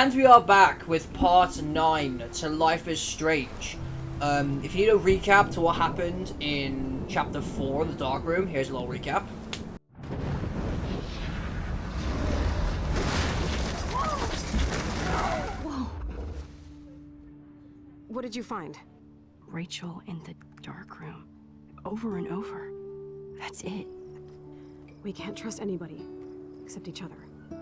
And we are back with part 9 to Life is Strange. If you need a recap to what happened in chapter 4, The Dark Room, here's a little recap. Whoa. What did you find? Rachel in the dark room. Over and over. That's it. We can't trust anybody. Except each other.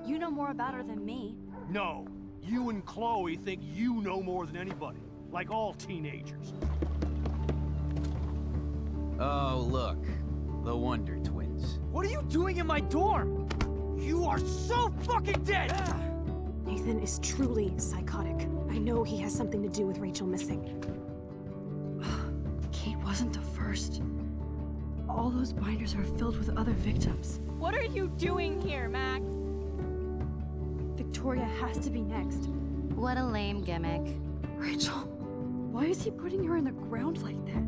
You know more about her than me. No. You and Chloe think you know more than anybody. Like all teenagers. Oh, look. The Wonder Twins. What are you doing in my dorm? You are so fucking dead! Nathan is truly psychotic. I know he has something to do with Rachel missing. Kate wasn't the first. All those binders are filled with other victims. What are you doing here, Max? Victoria has to be next. What a lame gimmick. Rachel, why is he putting her in the ground like that?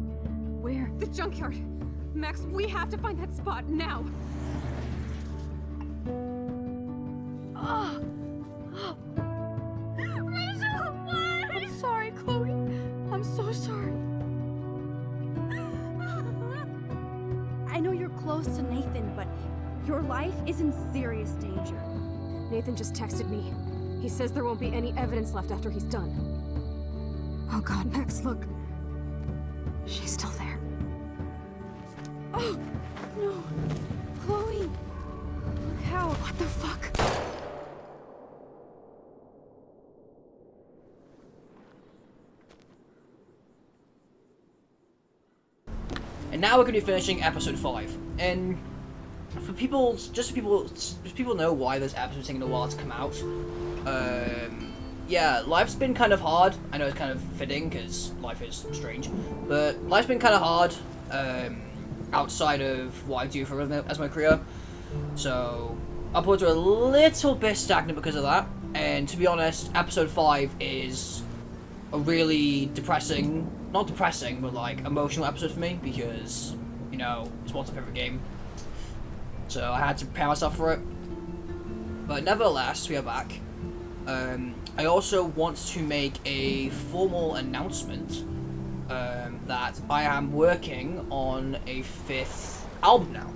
Where? The junkyard. Max, we have to find that spot now. Oh. Rachel, what? I'm sorry, Chloe. I'm so sorry. I know you're close to Nathan, but your life is in serious danger. Nathan just texted me. He says there won't be any evidence left after he's done. Oh God, Max, look. She's still there. Oh, no. Chloe. Look how. What the fuck? And now we're going to be finishing episode 5. And for people, just so people know why this episode's taking a while to come out. Yeah, life's been kind of hard. I know it's kind of fitting because life is strange, but life's been kind of hard outside of what I do for as my career. So upwards are a little bit stagnant because of that. And to be honest, episode 5 is a really depressing, not depressing, but like emotional episode for me because, you know, it's what's my favorite game. So I had to prepare myself for it. But nevertheless, we are back. I also want to make a formal announcement that I am working on a 5th album now.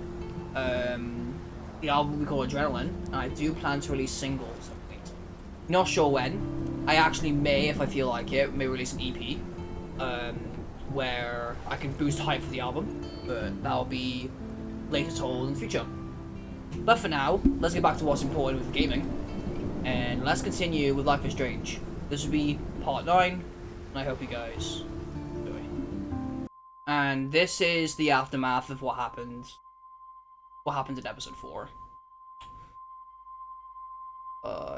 The album we call Adrenaline, and I do plan to release singles. Not sure when. I actually may, if I feel like it, may release an EP where I can boost hype for the album, but that'll be later told in the future. But for now, let's get back to what's important with gaming, and let's continue with Life is Strange. This will be part 9, and I hope you guys enjoy. And this is the aftermath of what happened in episode 4.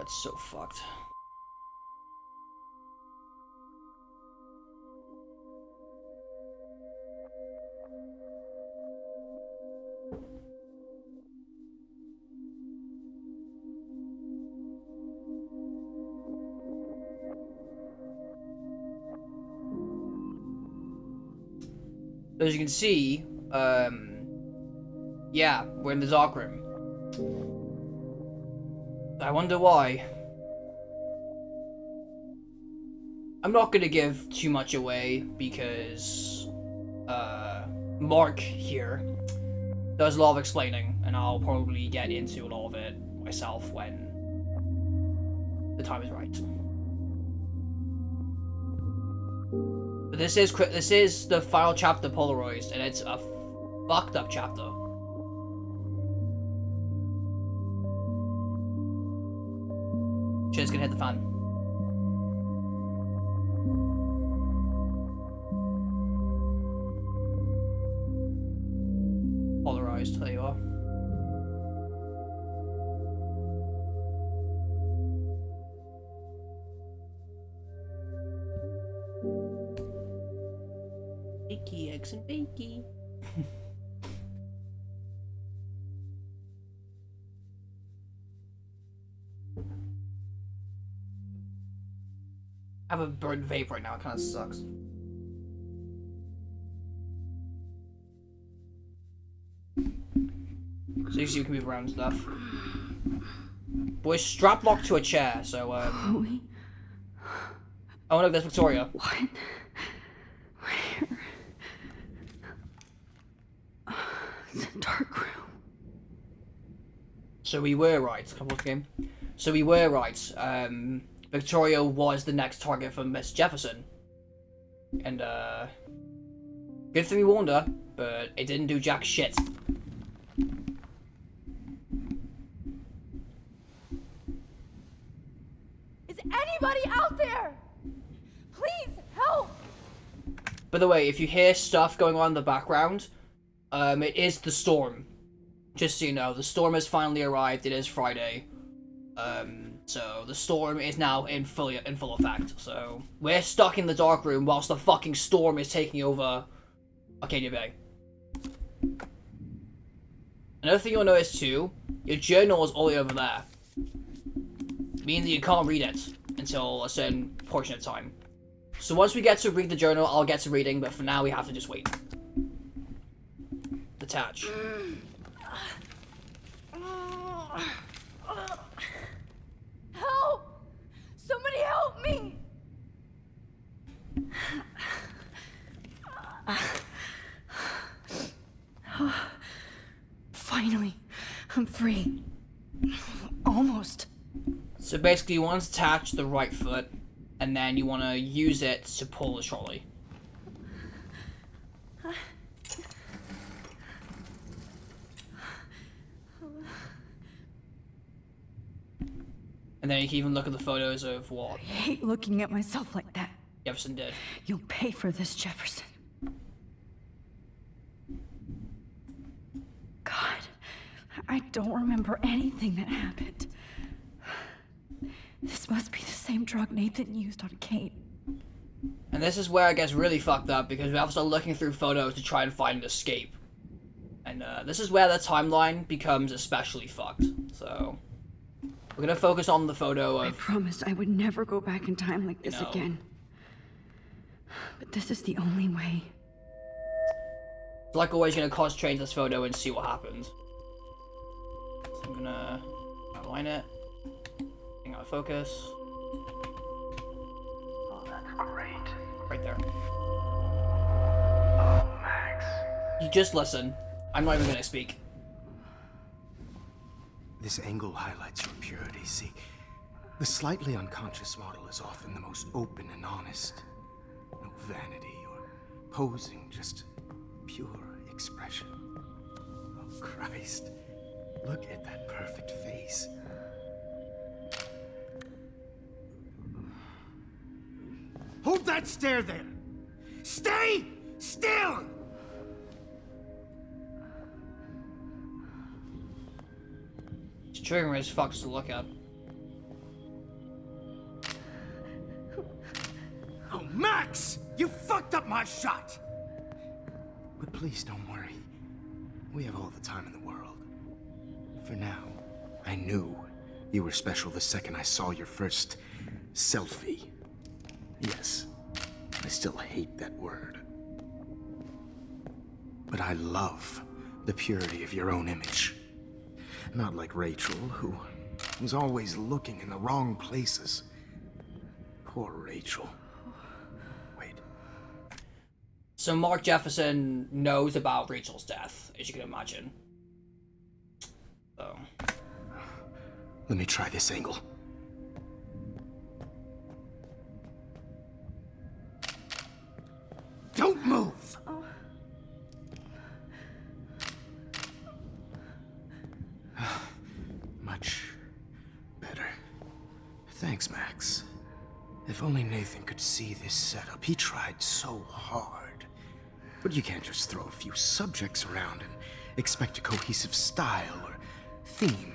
It's so fucked. As you can see, yeah, we're in the dark room. I wonder why. I'm not gonna give too much away because Mark here does a lot of explaining, and I'll probably get into a lot of it myself when the time is right. But this is the final chapter polarized, and it's a fucked up chapter. Shit's gonna hit the fan. Polarized, there you are. Bakey, eggs and bakey. I have a burnt vape right now, it kinda sucks. So you see we can move around and stuff. But we're strap locked to a chair, so Chloe, Oh no, there's Victoria. What? Where? It's a dark room. So we were right. Game. So we were right. Victoria was the next target for Miss Jefferson. And, good thing we warned her, but it didn't do jack shit. Is anybody out there? Please, help! By the way, if you hear stuff going on in the background, it is the storm. Just so you know, the storm has finally arrived. It is Friday. So the storm is now in full effect. So we're stuck in the dark room whilst the fucking storm is taking over Arcadia Bay. Another thing you'll notice too, your journal is all the way over there. Meaning that you can't read it until a certain portion of time. So once we get to read the journal, I'll get to reading, but for now we have to just wait. Detach. Help! Somebody help me! Finally, I'm free. Almost. So basically you want to attach the right foot, and then you want to use it to pull the trolley. And then you can even look at the photos of what I hate looking at myself like that. Jefferson did. You'll pay for this, Jefferson. God, I don't remember anything that happened. This must be the same drug Nathan used on Kate. And this is where it gets really fucked up, because we have to start looking through photos to try and find an escape. And this is where the timeline becomes especially fucked. So we're gonna focus on the photo of... I promised I would never go back in time like this again. But this is the only way. Like always, gonna concentrate on this photo and see what happens. So I'm gonna outline it. Hang on, focus. Oh, that's great. Right there. Oh, Max. You just listen. I'm not even gonna speak. This angle highlights your purity. See, the slightly unconscious model is often the most open and honest. No vanity or posing, just pure expression. Oh, Christ. Look at that perfect face. Hold that stare there! Stay still! It's triggering as fucks to look at. Oh, Max! You fucked up my shot! But please don't worry. We have all the time in the world. For now, I knew you were special the second I saw your first selfie. Yes, I still hate that word. But I love the purity of your own image. Not like Rachel, who was always looking in the wrong places. Poor Rachel. Wait. So Mark Jefferson knows about Rachel's death, as you can imagine. So. Let me try this angle. Don't move! Much better. Thanks, Max. If only Nathan could see this setup. He tried so hard. But you can't just throw a few subjects around and expect a cohesive style or theme.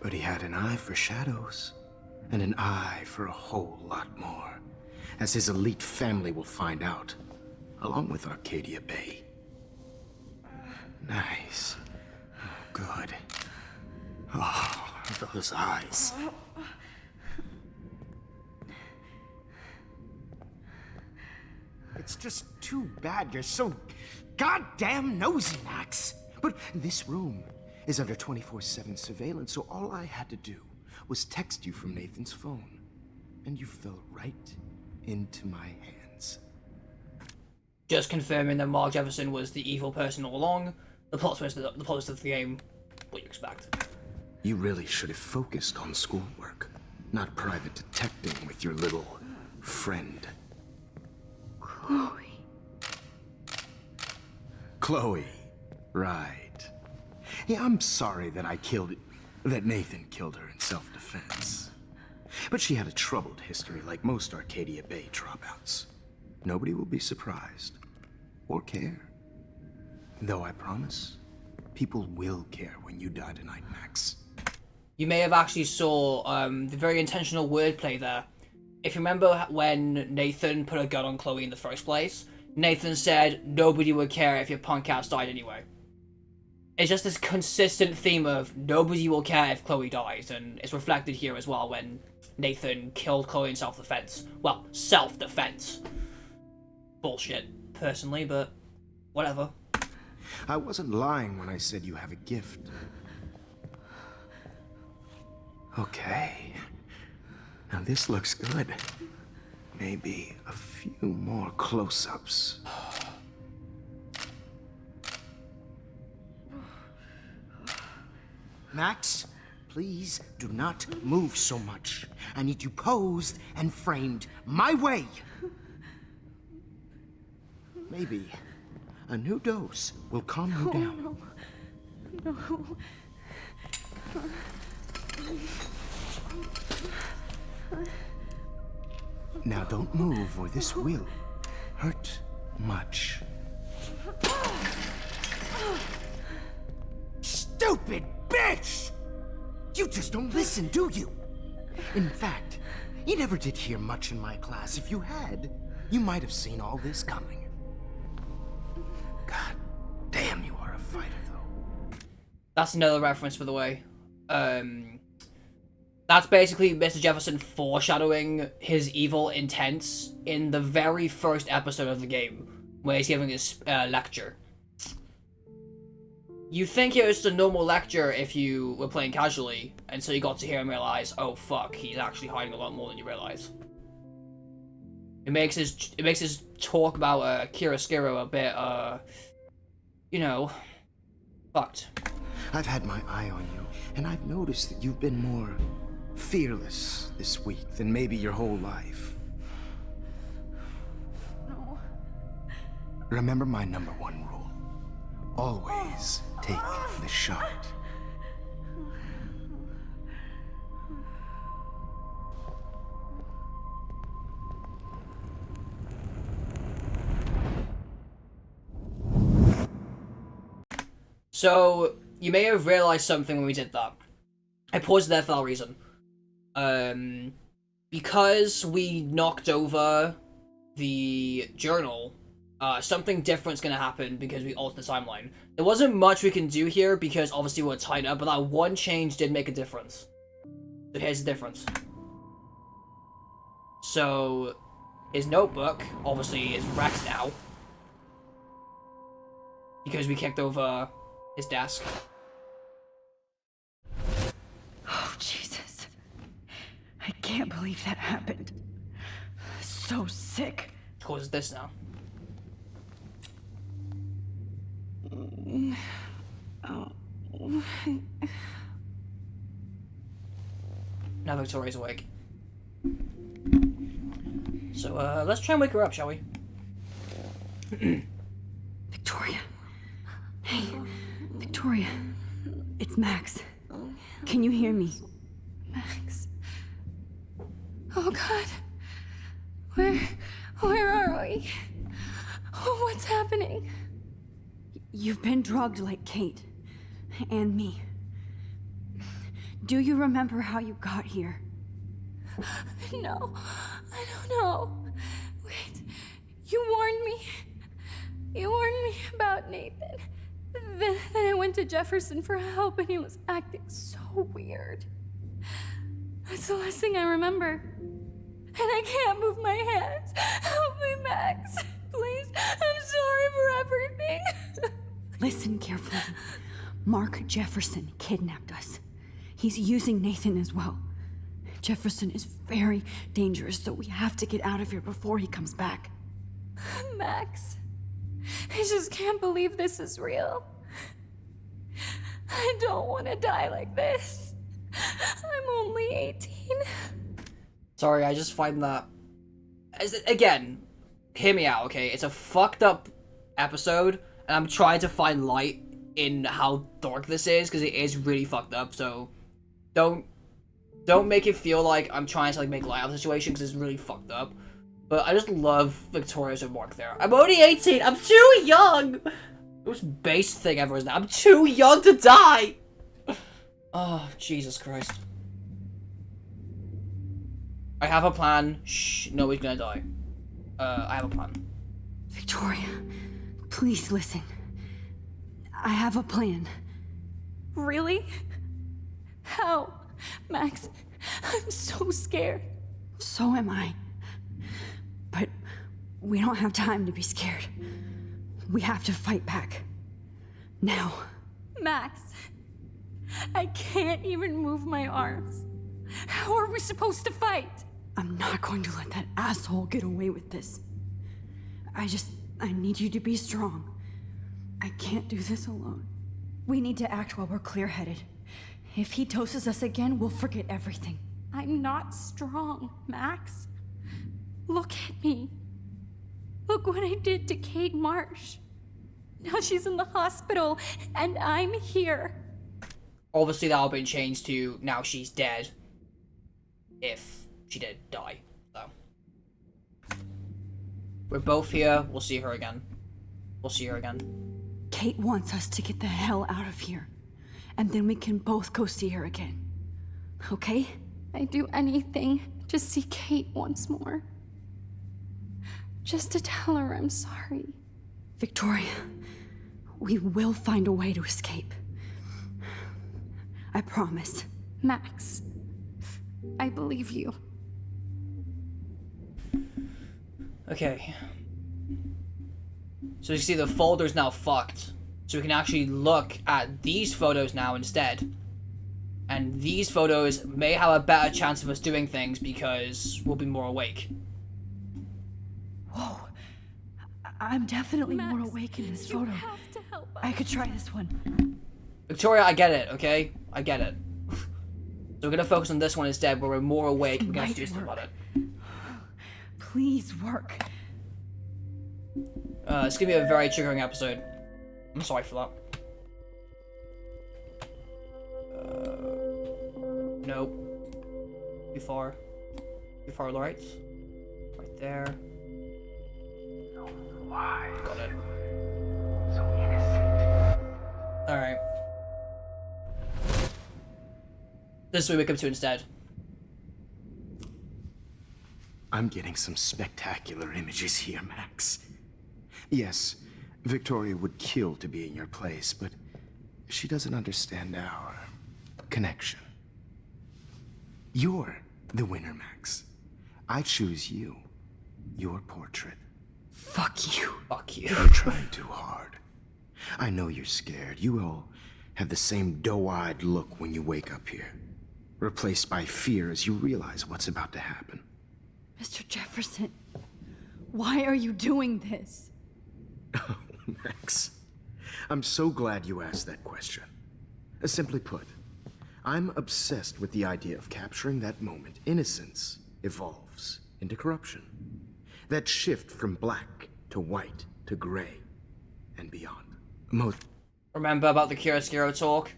But he had an eye for shadows, and an eye for a whole lot more, as his elite family will find out, along with Arcadia Bay. Nice. Oh, good. Oh, those eyes. It's just too bad you're so goddamn nosy, Max. But this room is under 24/7 surveillance, so all I had to do was text you from Nathan's phone. And you fell right into my hands. Just confirming that Mark Jefferson was the evil person all along. The plot twist of the game, what you expect. You really should have focused on schoolwork, not private detecting with your little friend. Chloe. Chloe. Right. Yeah, I'm sorry that that Nathan killed her in self-defense. But she had a troubled history like most Arcadia Bay dropouts. Nobody will be surprised. Or care. Though I promise, people will care when you die tonight, Max. You may have actually saw the very intentional wordplay there. If you remember when Nathan put a gun on Chloe in the first place, Nathan said nobody would care if your punk ass died anyway. It's just this consistent theme of nobody will care if Chloe dies, and it's reflected here as well when Nathan killed Chloe in self-defense. Well, self-defense. Bullshit, personally, but whatever. I wasn't lying when I said you have a gift. Okay. Now this looks good. Maybe a few more close-ups. Max, please do not move so much. I need you posed and framed my way. Maybe a new dose will calm you down. No. Now don't move or this will hurt much. Stupid bitch! You just don't listen, do you? In fact, you never did hear much in my class. If you had, you might have seen all this coming. God damn, you are a fighter, though. That's another reference, by the way. That's basically Mr. Jefferson foreshadowing his evil intents in the very first episode of the game, where he's giving his lecture. You think it was just a normal lecture if you were playing casually, until you got to hear him realize, oh fuck, he's actually hiding a lot more than you realize. It makes his talk about Chiaroscuro a bit, you know, fucked. I've had my eye on you, and I've noticed that you've been more fearless this week than maybe your whole life. No. Remember my number one rule. Always take the shot. So, you may have realized something when we did that. I paused there for that reason. Because we knocked over the journal, something different's gonna happen because we altered the timeline. There wasn't much we can do here because obviously we're tied up, but that one change did make a difference. So here's the difference. So, his notebook, obviously, is wrecked now. Because we kicked over his desk. Oh, Jesus. I can't believe that happened. So sick. It causes this now. Now Victoria's awake. So, let's try and wake her up, shall we? Victoria. Hey, Victoria. It's Max. Can you hear me? Max. Oh God. Where are we? Oh, what's happening? You've been drugged like Kate. And me. Do you remember how you got here? No, I don't know. Wait, you warned me. You warned me about Nathan. Then I went to Jefferson for help and he was acting so weird. That's the last thing I remember. And I can't move my hands. Help me, Max. Please, I'm sorry for everything. Listen carefully. Mark Jefferson kidnapped us. He's using Nathan as well. Jefferson is very dangerous, so we have to get out of here before he comes back. Max, I just can't believe this is real. I don't want to die like this. I'm only 18. Sorry, I just find that... Again, hear me out, okay? It's a fucked up episode, and I'm trying to find light in how dark this is, because it is really fucked up, so... Don't make it feel like I'm trying to, like, make light of the situation, because it's really fucked up. But I just love Victoria's remark there. I'm only 18! I'm too young! The most base thing ever, isn't it? I'm too young to die! Oh, Jesus Christ. I have a plan. Shh, nobody's gonna die. I have a plan. Victoria, please listen. I have a plan. Really? How? Max, I'm so scared. So am I. But we don't have time to be scared. We have to fight back. Now. Max, I can't even move my arms. How are we supposed to fight? I'm not going to let that asshole get away with this. I need you to be strong. I can't do this alone. We need to act while we're clear-headed. If he doses us again, we'll forget everything. I'm not strong, Max. Look at me. Look what I did to Kate Marsh. Now she's in the hospital, and I'm here. Obviously, that'll be changed to now she's dead. If she did die, so. We're both here. We'll see her again. We'll see her again. Kate wants us to get the hell out of here. And then we can both go see her again. Okay? I'd do anything to see Kate once more. Just to tell her I'm sorry. Victoria, we will find a way to escape. I promise. Max, I believe you. Okay. So you see the folder's now fucked. So we can actually look at these photos now instead. And these photos may have a better chance of us doing things because we'll be more awake. Whoa. I'm definitely Max, more awake in this you photo. have to help us. I could try this one. Victoria, I get it, okay? I get it. So we're gonna focus on this one instead, where we're more awake and we can Might actually do something work. about it. Please work. It's gonna be a very triggering episode. I'm sorry for that. Nope. Too far. Too far right. Right there. So why? Got it. So innocent. Alright. This is what we wake up to instead. I'm getting some spectacular images here, Max. Yes, Victoria would kill to be in your place, but she doesn't understand our connection. You're the winner, Max. I choose you. Your portrait. Fuck you. Fuck you. You're trying too hard. I know you're scared. You all have the same doe-eyed look when you wake up here, replaced by fear as you realize what's about to happen. Mr. Jefferson, why are you doing this? Oh, Max. I'm so glad you asked that question. Simply put, I'm obsessed with the idea of capturing that moment innocence evolves into corruption. That shift from black to white to gray and beyond. Remember about the Chiaroscuro talk?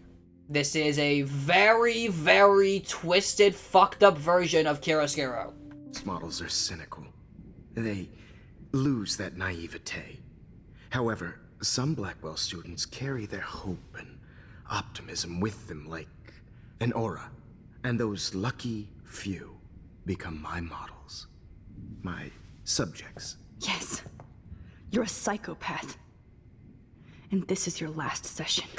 This is a very, very twisted, fucked up version of Chiaroscuro. Most models are cynical. They lose that naivete. However, some Blackwell students carry their hope and optimism with them like an aura. And those lucky few become my models. My subjects. Yes. You're a psychopath. And this is your last session.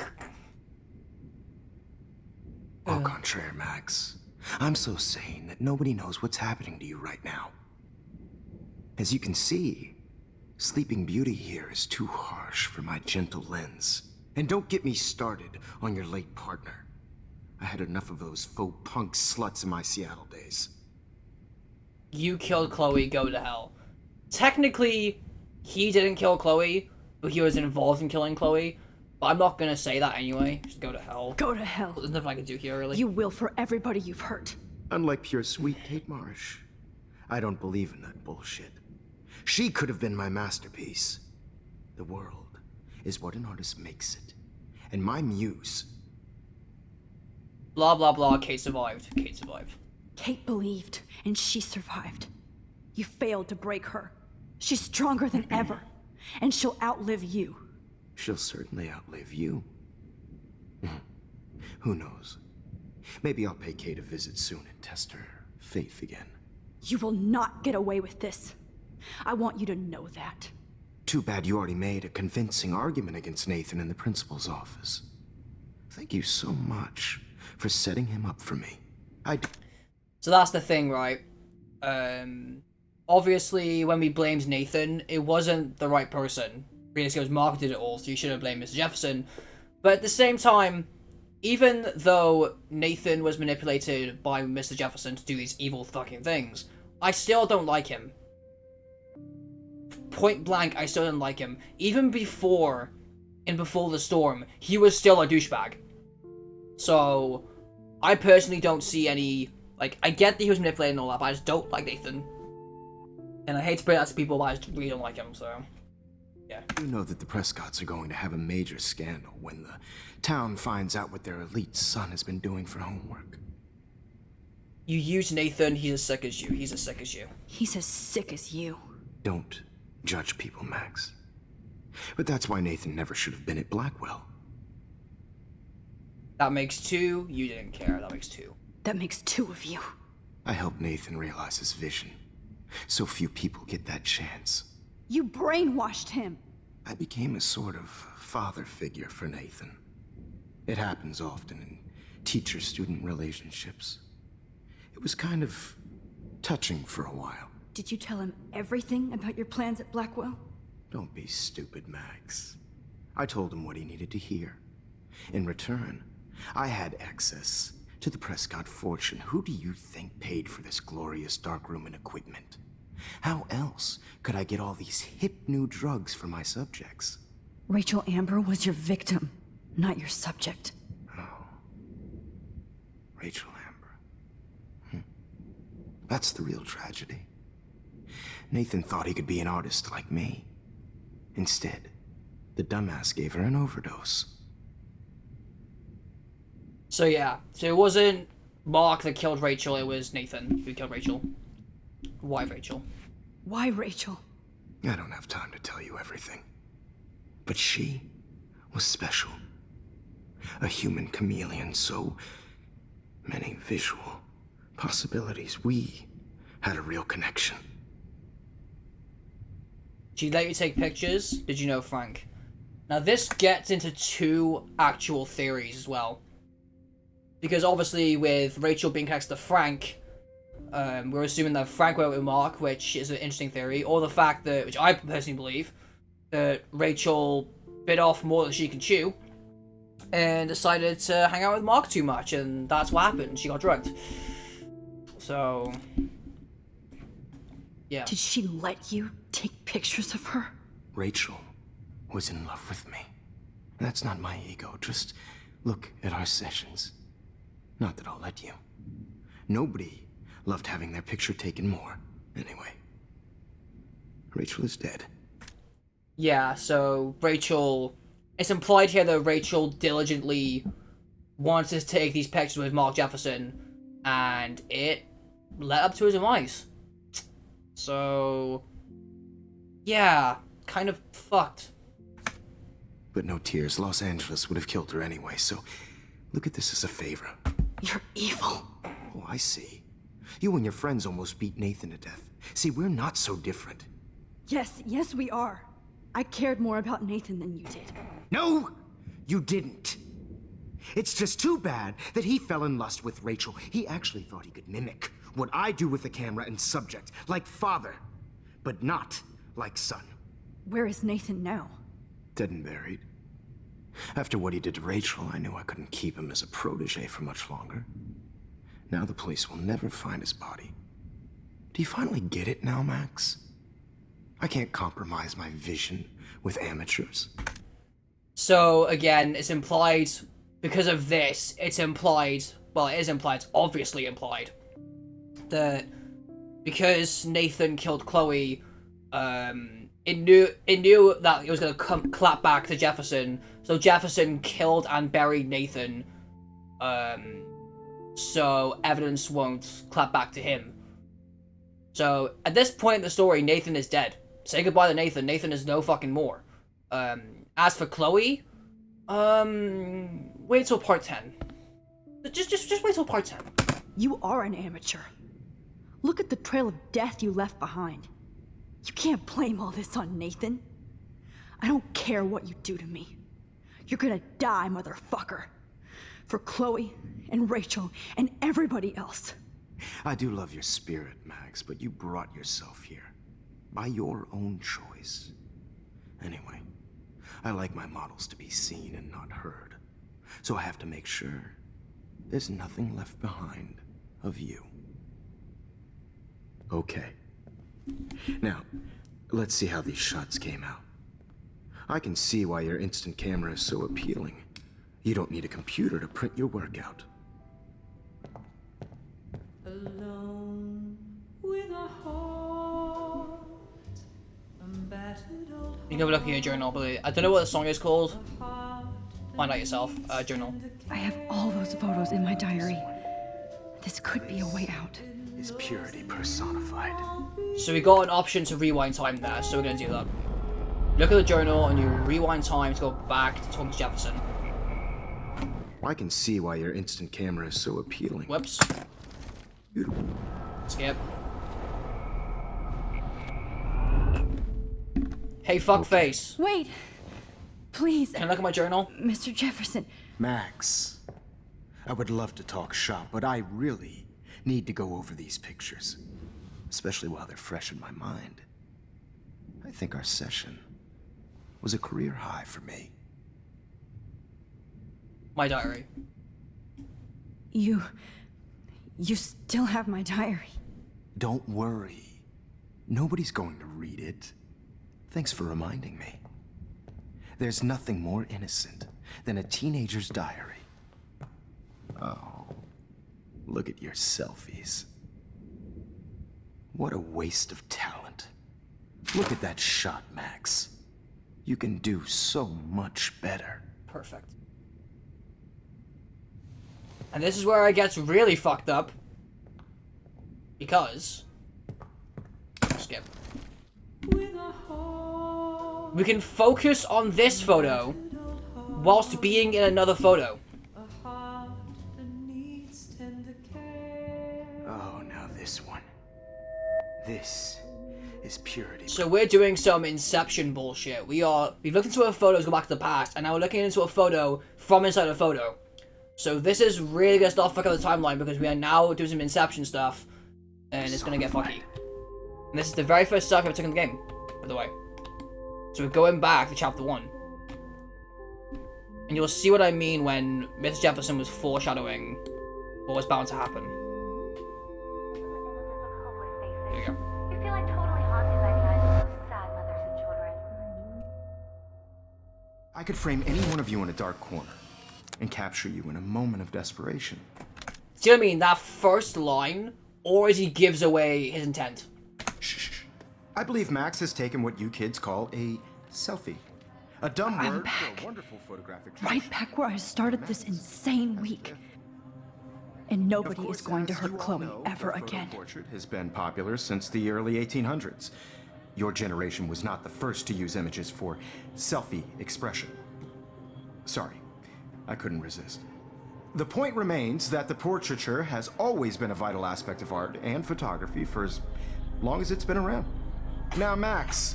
Au contraire, Max. I'm so sane that nobody knows what's happening to you right now. As you can see, Sleeping Beauty here is too harsh for my gentle lens. And don't get me started on your late partner. I had enough of those faux punk sluts in my Seattle days. You killed Chloe, go to hell. Technically, he didn't kill Chloe, but he was involved in killing Chloe. But I'm not gonna say that anyway. Just go to hell. Go to hell. There's nothing I can do here, really. You will for everybody you've hurt. Unlike pure sweet Kate Marsh, I don't believe in that bullshit. She could have been my masterpiece. The world is what an artist makes it. And my muse... Blah, blah, blah. Kate survived. Kate survived. Kate believed, and she survived. You failed to break her. She's stronger than ever, and she'll outlive you. She'll certainly outlive you. Who knows? Maybe I'll pay Kate a visit soon and test her faith again. You will not get away with this. I want you to know that. Too bad you already made a convincing argument against Nathan in the principal's office. Thank you so much for setting him up for me. So that's the thing, right? Obviously, when we blamed Nathan, it wasn't the right person. Because Mark did it all, so you should have blamed Mr. Jefferson. But at the same time, even though Nathan was manipulated by Mr. Jefferson to do these evil fucking things, I still don't like him. Point blank, I still didn't like him. Even before, in Before the Storm, he was still a douchebag. So, I personally don't see any... Like, I get that he was manipulated and all that, but I just don't like Nathan. And I hate to put that to people, but I just really don't like him, so... Yeah. You know that the Prescotts are going to have a major scandal when the town finds out what their elite son has been doing for homework. You use Nathan, he's as sick as you. He's as sick as you. He's as sick as you. Don't judge people, Max. But that's why Nathan never should have been at Blackwell. That makes two. You didn't care. That makes two. That makes two of you. I helped Nathan realize his vision. So few people get that chance. You brainwashed him. I became a sort of father figure for Nathan. It happens often in teacher-student relationships. It was kind of touching for a while. Did you tell him everything about your plans at Blackwell? Don't be stupid, Max. I told him what he needed to hear. In return, I had access to the Prescott fortune. Who do you think paid for this glorious darkroom and equipment? How else could I get all these hip new drugs for my subjects? Rachel Amber was your victim, not your subject. Oh. Rachel Amber. That's the real tragedy. Nathan thought he could be an artist like me. Instead, the dumbass gave her an overdose. So yeah, so it wasn't Mark that killed Rachel, it was Nathan who killed Rachel. Why Rachel? Why Rachel? I don't have time to tell you everything. But she was special. A human chameleon, so many visual possibilities. We had a real connection. She let you take pictures? Did you know Frank? Now this gets into two actual theories as well. Because obviously with Rachel being connected to Frank, we're assuming that Frank went with Mark, which is an interesting theory, or the fact that, which I personally believe, that Rachel bit off more than she can chew, and decided to hang out with Mark too much, and that's what happened. She got drugged. So, yeah. Did she let you take pictures of her? Rachel was in love with me. That's not my ego, just look at our sessions. Not that I'll let you. Nobody loved having their picture taken more. Anyway, Rachel is dead. Yeah, so Rachel... It's implied here that Rachel diligently wants to take these pictures with Mark Jefferson, and it led up to his demise. So... yeah, kind of fucked. But no tears. Los Angeles would have killed her anyway, so look at this as a favor. You're evil. Oh, I see. You and your friends almost beat Nathan to death. See, we're not so different. Yes, we are. I cared more about Nathan than you did. No, you didn't. It's just too bad that he fell in lust with Rachel. He actually thought he could mimic what I do with the camera and subject, like father, but not like son. Where is Nathan now? Dead and buried. After what he did to Rachel, I knew I couldn't keep him as a protege for much longer. Now the police will never find his body. Do you finally get it now, Max? I can't compromise my vision with amateurs. So, again, it's implied, because of this, it's implied, well, it is implied, it's obviously implied, that because Nathan killed Chloe, it knew that it was going to clap back to Jefferson, so Jefferson killed and buried Nathan, so evidence won't clap back to him. So, at this point in the story, Nathan is dead. Say goodbye to Nathan. Nathan is no fucking more. As for Chloe, wait till part 10. Just wait till part 10. You are an amateur. Look at the trail of death you left behind. You can't blame all this on Nathan. I don't care what you do to me. You're gonna die, motherfucker. For Chloe and Rachel and everybody else. I do love your spirit, Max, but you brought yourself here. By your own choice. Anyway, I like my models to be seen and not heard. So I have to make sure there's nothing left behind of you. Okay. Now, let's see how these shots came out. I can see why your instant camera is so appealing. You don't need a computer to print your work out. Alone with a heart, You can have a look in your journal, but I don't know what the song is called. Find out yourself. Journal. I have all those photos in my diary. This could be a way out. Is purity personified. So we got an option to rewind time there, so we're gonna do that. Look at the journal and you rewind time to go back to Thomas Jefferson. I can see why your instant camera is so appealing. Whoops. Beautiful. Skip. Hey, fuckface. Wait! Please. Can I look at my journal? Mr. Jefferson. Max, I would love to talk shop, but I really need to go over these pictures. Especially while they're fresh in my mind. I think our session was a career high for me. My diary. You still have my diary. Don't worry. Nobody's going to read it. Thanks for reminding me. There's nothing more innocent than a teenager's diary. Oh, look at your selfies. What a waste of talent. Look at that shot, Max. You can do so much better. Perfect. And this is where it gets really fucked up. Because... Skip. We can focus on this photo whilst being in another photo. Oh, now this one. This is purity. So we're doing some Inception bullshit. We've looked into a photo to go back to the past, and now we're looking into a photo from inside a photo. So this is really gonna start fucking up the timeline because we are now doing some Inception stuff, and it's gonna get fucky. And this is the very first stuff I've ever taken in the game, by the way. So we're going back to chapter 1. And you'll see what I mean when Mr. Jefferson was foreshadowing what was bound to happen. There you go. You feel like totally haunted by the eyes of those sad mothers and children. I could frame any one of you in a dark corner and capture you in a moment of desperation. See what I mean? That first line, or as he gives away his intent. Shh. I believe Max has taken what you kids call a selfie. A dumb I'm word back. for a wonderful photographic Right back where I started this insane week. And nobody is going to hurt Chloe ever again. Portrait has been popular since the early 1800s. Your generation was not the first to use images for selfie expression. Sorry, I couldn't resist. The point remains that the portraiture has always been a vital aspect of art and photography for as long as it's been around. Now, Max,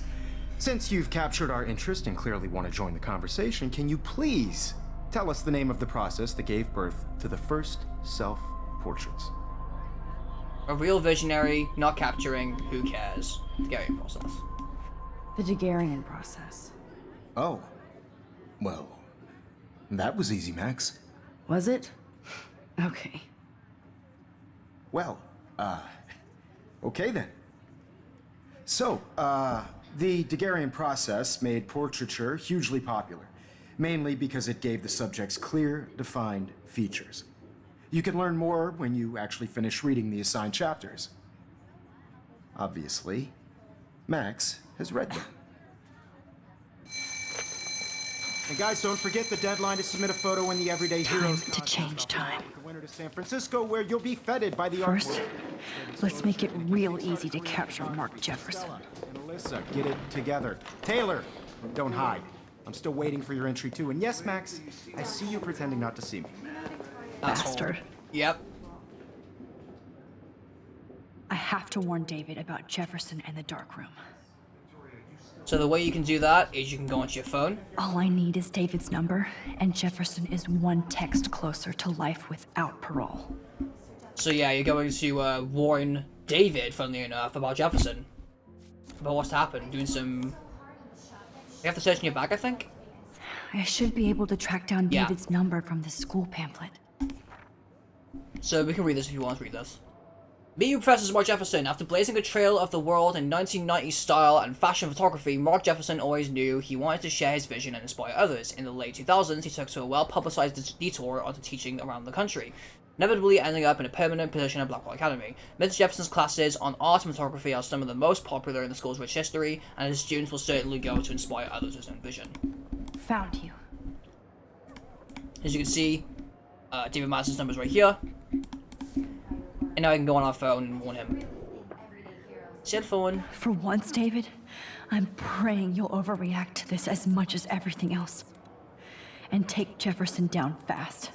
since you've captured our interest and clearly want to join the conversation, can you please tell us the name of the process that gave birth to the first self-portraits? A real visionary, not capturing, who cares? Daguerrean process. The Daguerrean process. Oh, well, That was easy, Max. Was it? Okay. Well, okay then. So, the Daguerrean process made portraiture hugely popular, mainly because it gave the subjects clear, defined features. You can learn more when you actually finish reading the assigned chapters. Obviously, Max has read them. And guys, don't forget the deadline to submit a photo in the Everyday Heroes Time to change time. the winter to San Francisco, where you'll be feted by the First, artwork. let's make it real easy to capture Mark Jefferson. And Alyssa, get it together. Taylor, don't hide. I'm still waiting for your entry too. And yes, Max, I see you pretending not to see me. Bastard. Yep. I have to warn David about Jefferson and the dark room. So the way you can do that is you can go onto your phone. All I need is David's number, and Jefferson is one text closer to life without parole. So yeah, you're going to warn David, funnily enough, about Jefferson. About what's happened. Doing some... You have to search in your bag, I think? I should be able to track down Yeah. David's number from the school pamphlet. So we can read this if you want to read this. Meeting Professor Mark Jefferson. After blazing a trail of the world in 1990s style and fashion photography, Mark Jefferson always knew he wanted to share his vision and inspire others. In the late 2000s, he took to a well-publicized detour onto teaching around the country, inevitably ending up in a permanent position at Blackwell Academy. Mr. Jefferson's classes on art and photography are some of the most popular in the school's rich history, and his students will certainly go to inspire others with his own vision. Found you. As you can see, David Madison's number's right here. And now I can go on our phone and warn him. Cell phone. For once, David, I'm praying you'll overreact to this as much as everything else. And take Jefferson down fast.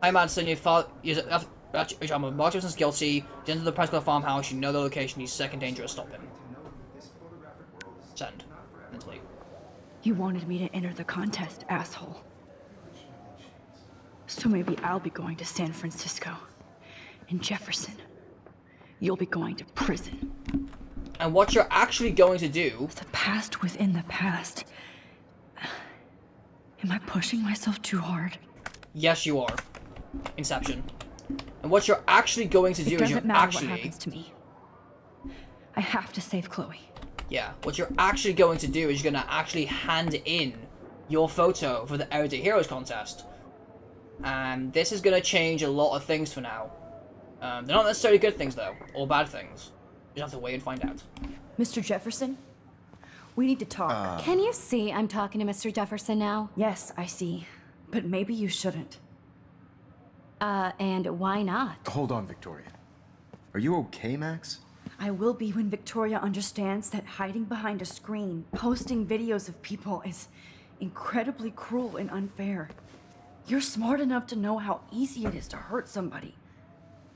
Hi Madison, Mark Jefferson's guilty. He's into the Prescott farmhouse. You know the location. He's second dangerous. Stop him. Send. Mentally. You wanted me to enter the contest, asshole. So maybe I'll be going to San Francisco. And Jefferson, you'll be going to prison. And what you're actually going to do... The past within the past. Am I pushing myself too hard? Yes, you are. Inception. And what you're actually going to do is you're It doesn't matter actually... what happens to me. I have to save Chloe. Yeah, what you're actually going to do is you're going to actually hand in your photo for the Everyday Heroes contest. And this is going to change a lot of things for now. They're not necessarily good things, though, or bad things. You just have to wait and find out. Mr. Jefferson, we need to talk. Can you see I'm talking to Mr. Jefferson now? Yes, I see. But maybe you shouldn't. And why not? Hold on, Victoria. Are you okay, Max? I will be when Victoria understands that hiding behind a screen, posting videos of people is incredibly cruel and unfair. You're smart enough to know how easy it is to hurt somebody,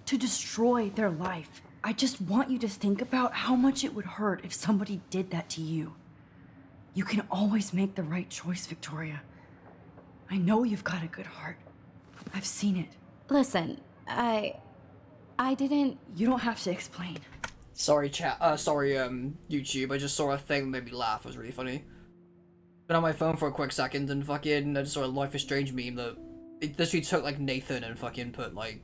to destroy their life. I just want you to think about how much it would hurt if somebody did that to you. You can always make the right choice, Victoria. I know you've got a good heart. I've seen it. Listen, I didn't... You don't have to explain. Sorry, YouTube. I just saw a thing that made me laugh. It was really funny. Been on my phone for a quick second and fucking I just saw a Life is Strange meme that it literally took like Nathan and fucking put like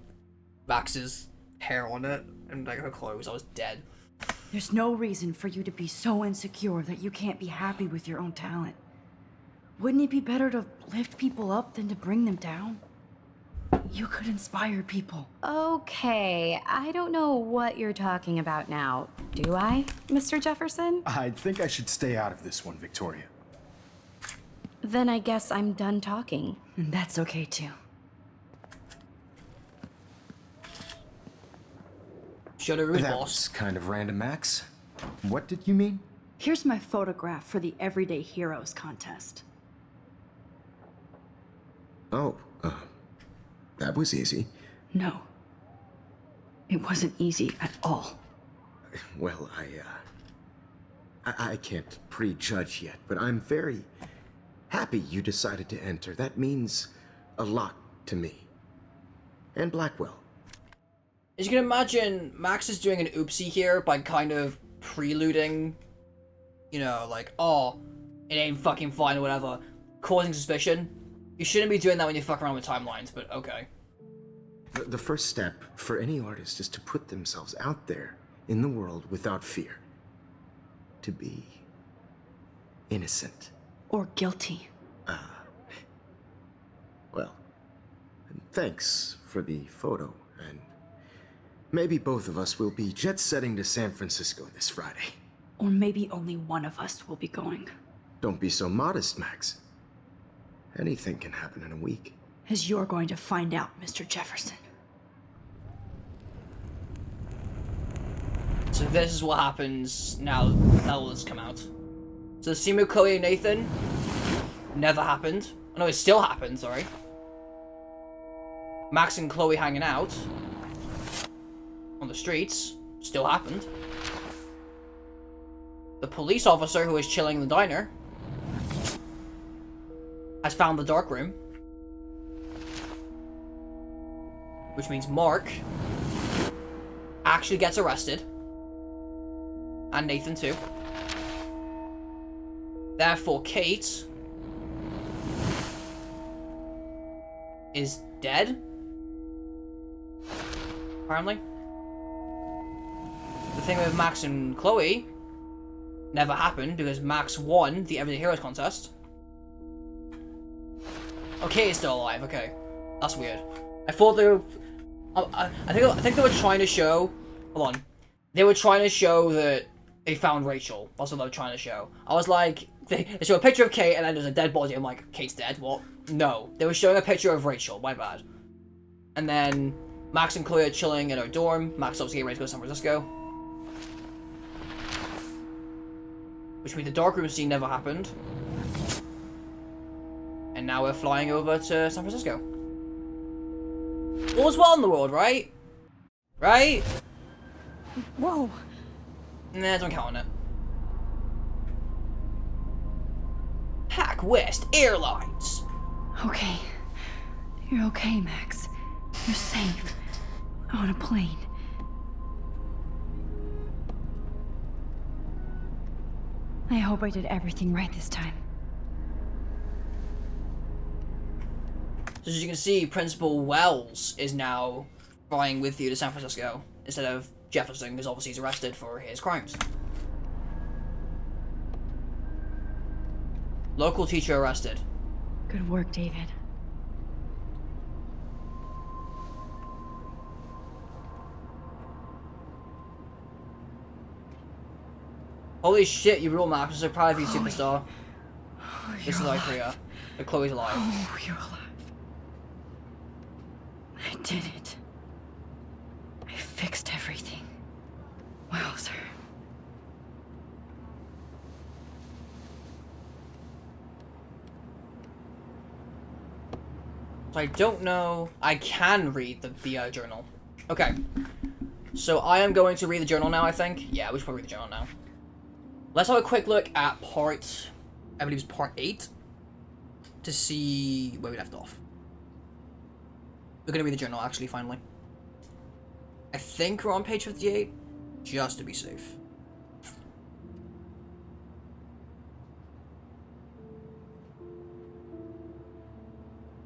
Max's hair on it and like her clothes. I was dead. There's no reason for you to be so insecure that you can't be happy with your own talent. Wouldn't it be better to lift people up than to bring them down? You could inspire people. Okay, I don't know what you're talking about now. Do I, Mr. Jefferson? I think I should stay out of this one, Victoria. Then I guess I'm done talking. And that's okay too. Shut it, That boss. was kind of random, Max. What did you mean? Here's my photograph for the Everyday Heroes contest. Oh, that was easy. No. It wasn't easy at all. Well, I can't prejudge yet, but I'm very happy you decided to enter. That means a lot to me. And Blackwell. As you can imagine, Max is doing an oopsie here by kind of preluding, you know, like, oh, it ain't fucking fine or whatever. causing suspicion. You shouldn't be doing that when you fuck around with timelines, but okay. The first step for any artist is to put themselves out there in the world without fear. To be innocent. Or guilty. Well, thanks for the photo, and maybe both of us will be jet-setting to San Francisco this Friday. Or maybe only one of us will be going. Don't be so modest, Max. Anything can happen in a week. As you're going to find out, Mr. Jefferson. So this is what happens now all this come out. So the scene with Chloe and Nathan never happened. Oh, no, it still happened, sorry. Max and Chloe hanging out on the streets still happened. The police officer who is chilling in the diner has found the dark room. Which means Mark actually gets arrested. And Nathan too. Therefore, Kate is dead. Apparently. The thing with Max and Chloe never happened because Max won the Everyday Heroes contest. Okay, he's still alive. Okay, that's weird. I thought they were. I think they were trying to show. Hold on. They were trying to show that they found Rachel. That's what they were trying to show. I was like, they show a picture of Kate and then there's a dead body. I'm like, Kate's dead. What? No, they were showing a picture of Rachel. My bad. And then Max and Chloe are chilling in her dorm. Max obviously getting ready to go to San Francisco. Which means the darkroom scene never happened. And now we're flying over to San Francisco. All's well in the world, right? Right? Whoa. Nah, don't count on it. Pac West Airlines. Okay. You're okay, Max. You're safe. On a plane. I hope I did everything right this time. So as you can see, Principal Wells is now flying with you to San Francisco instead of Jefferson, because obviously he's arrested for his crimes. Local teacher arrested. Good work, David. Holy shit, you rule, Max. I'm so proud of you, superstar. This is like Korea. But Chloe's alive. Oh, you're alive. I did it. I fixed everything. Wowzer. So I don't know. I can read the journal. Okay. So I am going to read the journal now, I think. Yeah, we should probably read the journal now. Let's have a quick look at part, I believe it's part 8, to see where we left off. We're going to read the journal, actually, finally. I think we're on page 58, just to be safe.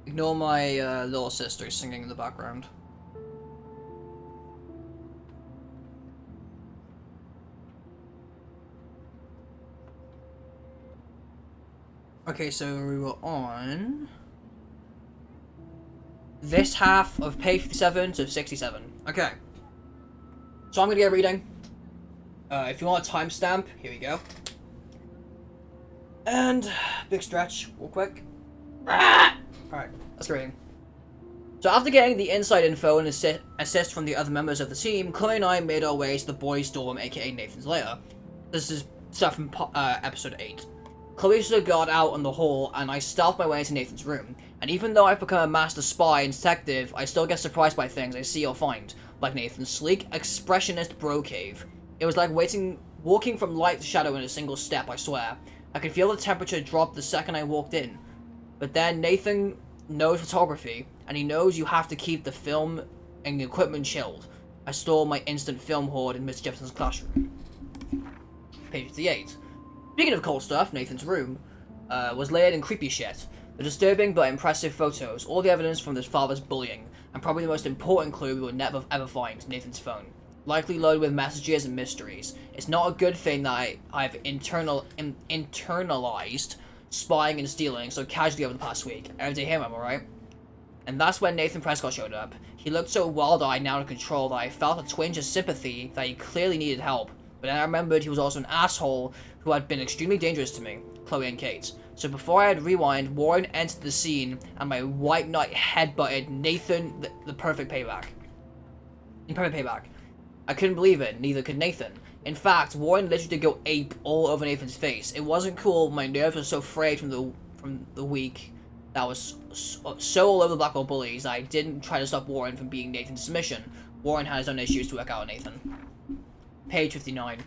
Ignore my little sister singing in the background. Okay, so we were on this half of page 57 to 67. Okay. So I'm gonna get reading. If you want a timestamp, here we go. And big stretch, real quick. Alright, let's get reading. So after getting the inside info and assist from the other members of the team, Chloe and I made our way to the boys' dorm, aka Nathan's lair. This is stuff from episode 8. Chloe stood guard out on the hall, and I stealthed my way into Nathan's room. And even though I've become a master spy and detective, I still get surprised by things I see or find, like Nathan's sleek, expressionist bro cave. It was like walking from light to shadow in a single step, I swear. I could feel the temperature drop the second I walked in. But then Nathan knows photography, and he knows you have to keep the film and the equipment chilled. I store my instant film hoard in Miss Jefferson's classroom. Page 58. Speaking of cold stuff, Nathan's room. was layered in creepy shit. The disturbing but impressive photos, all the evidence from his father's bullying, and probably the most important clue we will never ever find, Nathan's phone. Likely loaded with messages and mysteries. It's not a good thing that I've internalized spying and stealing so casually over the past week. Every day him, am I right? And that's when Nathan Prescott showed up. He looked so wild-eyed, now in control, that I felt a twinge of sympathy that he clearly needed help. But then I remembered he was also an asshole who had been extremely dangerous to me, Chloe and Kate. So before I had rewind, Warren entered the scene, and my white knight headbutted Nathan, the perfect payback. I couldn't believe it, neither could Nathan. In fact, Warren literally did go ape all over Nathan's face. It wasn't cool, my nerves were so frayed from the week that was so all over the Blackwell bullies that I didn't try to stop Warren from being Nathan's submission. Warren had his own issues to work out on Nathan. Page 59.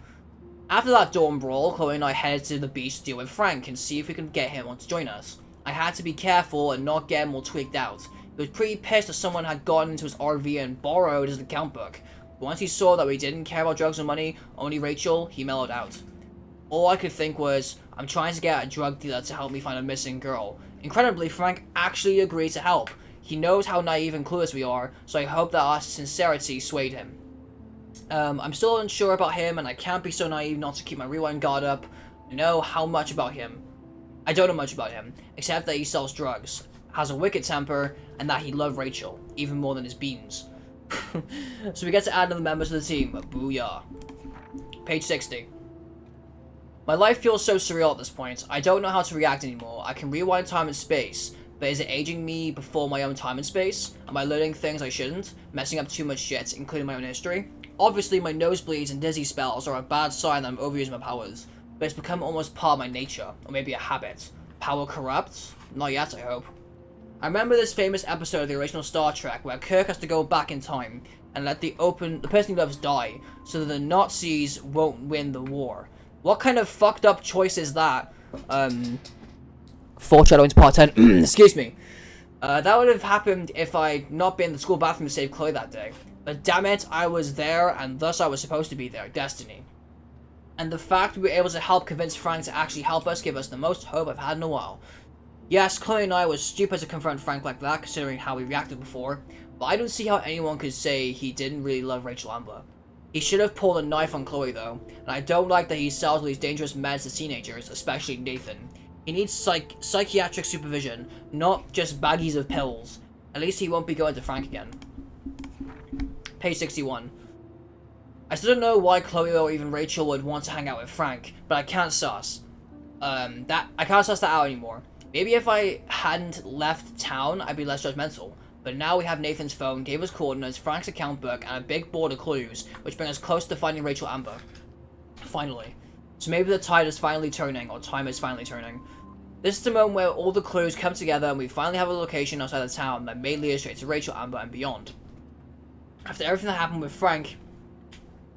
After that dorm brawl, Chloe and I headed to the beach to deal with Frank and see if we could get him on to join us. I had to be careful and not get him all tweaked out. He was pretty pissed that someone had gotten into his RV and borrowed his account book. But once he saw that we didn't care about drugs or money, only Rachel, he mellowed out. All I could think was, I'm trying to get a drug dealer to help me find a missing girl. Incredibly, Frank actually agreed to help. He knows how naive and clueless we are, so I hope that our sincerity swayed him. I'm still unsure about him, and I can't be so naive not to keep my rewind guard up. I don't know much about him, except that he sells drugs, has a wicked temper, and that he loved Rachel, even more than his beans. So we get to add another member to the team. Booyah. Page 60. My life feels so surreal at this point. I don't know how to react anymore. I can rewind time and space, but is it aging me before my own time and space? Am I learning things I shouldn't? Messing up too much shit, including my own history? Obviously, my nosebleeds and dizzy spells are a bad sign that I'm overusing my powers, but it's become almost part of my nature, or maybe a habit. Power corrupts? Not yet, I hope. I remember this famous episode of the original Star Trek where Kirk has to go back in time and let the person he loves die so that the Nazis won't win the war. What kind of fucked up choice is that? Foreshadowing to part 10. Excuse me. That would have happened if I'd not been in the school bathroom to save Chloe that day. But damn it, I was there, and thus I was supposed to be there. Destiny. And the fact we were able to help convince Frank to actually help us gave us the most hope I've had in a while. Yes, Chloe and I was stupid to confront Frank like that, considering how we reacted before, but I don't see how anyone could say he didn't really love Rachel Amber. He should have pulled a knife on Chloe though, and I don't like that he sells all these dangerous meds to teenagers, especially Nathan. He needs psychiatric supervision, not just baggies of pills. At least he won't be going to Frank again. Page 61. I still don't know why Chloe or even Rachel would want to hang out with Frank, but I can't suss. I can't suss that out anymore. Maybe if I hadn't left town, I'd be less judgmental. But now we have Nathan's phone, gave us coordinates, Frank's account book, and a big board of clues, which bring us close to finding Rachel Amber. Finally. So maybe the tide is finally turning, or time is finally turning. This is the moment where all the clues come together and we finally have a location outside the town that may lead us straight to Rachel Amber and beyond. After everything that happened with Frank,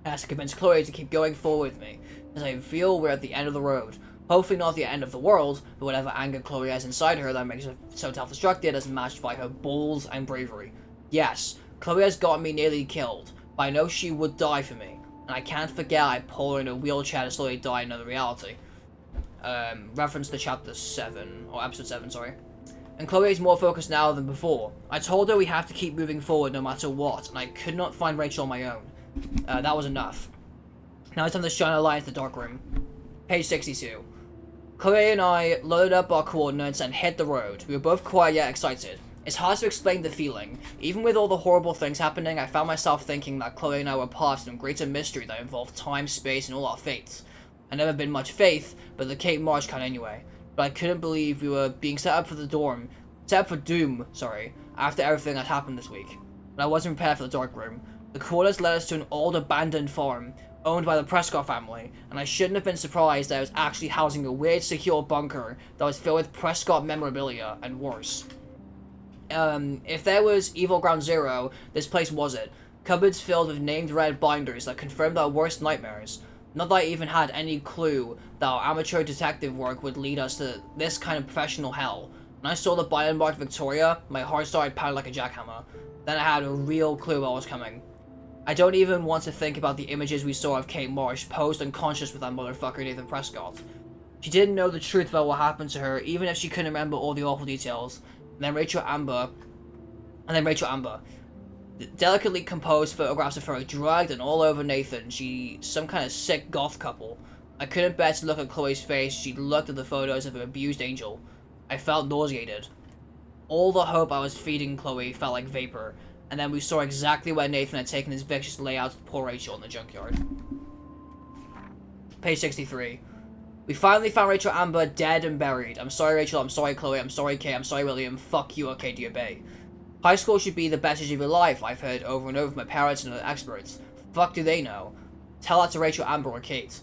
I has to convince Chloe to keep going forward with me, as I feel we're at the end of the road. Hopefully not the end of the world, but whatever anger Chloe has inside her that makes her so self-destructive is matched by her balls and bravery. Yes, Chloe has got me nearly killed, but I know she would die for me, and I can't forget I pull her in a wheelchair to slowly die in another reality. Reference to chapter 7, or episode 7, sorry. And Chloe is more focused now than before. I told her we have to keep moving forward no matter what, and I could not find Rachel on my own. That was enough. Now it's time to shine a light into the dark room. Page 62. Chloe and I loaded up our coordinates and hit the road. We were both quiet yet excited. It's hard to explain the feeling. Even with all the horrible things happening, I found myself thinking that Chloe and I were part of some greater mystery that involved time, space, and all our fates. I've never been much faith, but the Kate Marsh kind anyway. But I couldn't believe we were being set up for doom, after everything that happened this week. But I wasn't prepared for the dark room. The coordinates led us to an old abandoned farm, owned by the Prescott family, and I shouldn't have been surprised that it was actually housing a weird secure bunker that was filled with Prescott memorabilia, and worse. If there was Evil Ground Zero, this place was it. Cupboards filled with named red binders that confirmed our worst nightmares. Not that I even had any clue that our amateur detective work would lead us to this kind of professional hell. When I saw the binder marked Victoria, my heart started pounding like a jackhammer. Then I had a real clue what was coming. I don't even want to think about the images we saw of Kate Marsh posed unconscious with that motherfucker Nathan Prescott. She didn't know the truth about what happened to her, even if she couldn't remember all the awful details. And then Rachel Amber, delicately composed photographs of her dragged and all over Nathan. She's some kind of sick goth couple. I couldn't bear to look at Chloe's face. She looked at the photos of an abused Angel. I felt nauseated. All the hope I was feeding Chloe felt like vapor. And then we saw exactly where Nathan had taken his vicious layout of poor Rachel in the junkyard. Page 63. We finally found Rachel Amber dead and buried. I'm sorry, Rachel. I'm sorry, Chloe. I'm sorry, Kay. I'm sorry, William. Fuck you, okay, do you obey? High school should be the best age of your life, I've heard over and over from my parents and other experts. Fuck do they know? Tell that to Rachel, Amber, or Kate.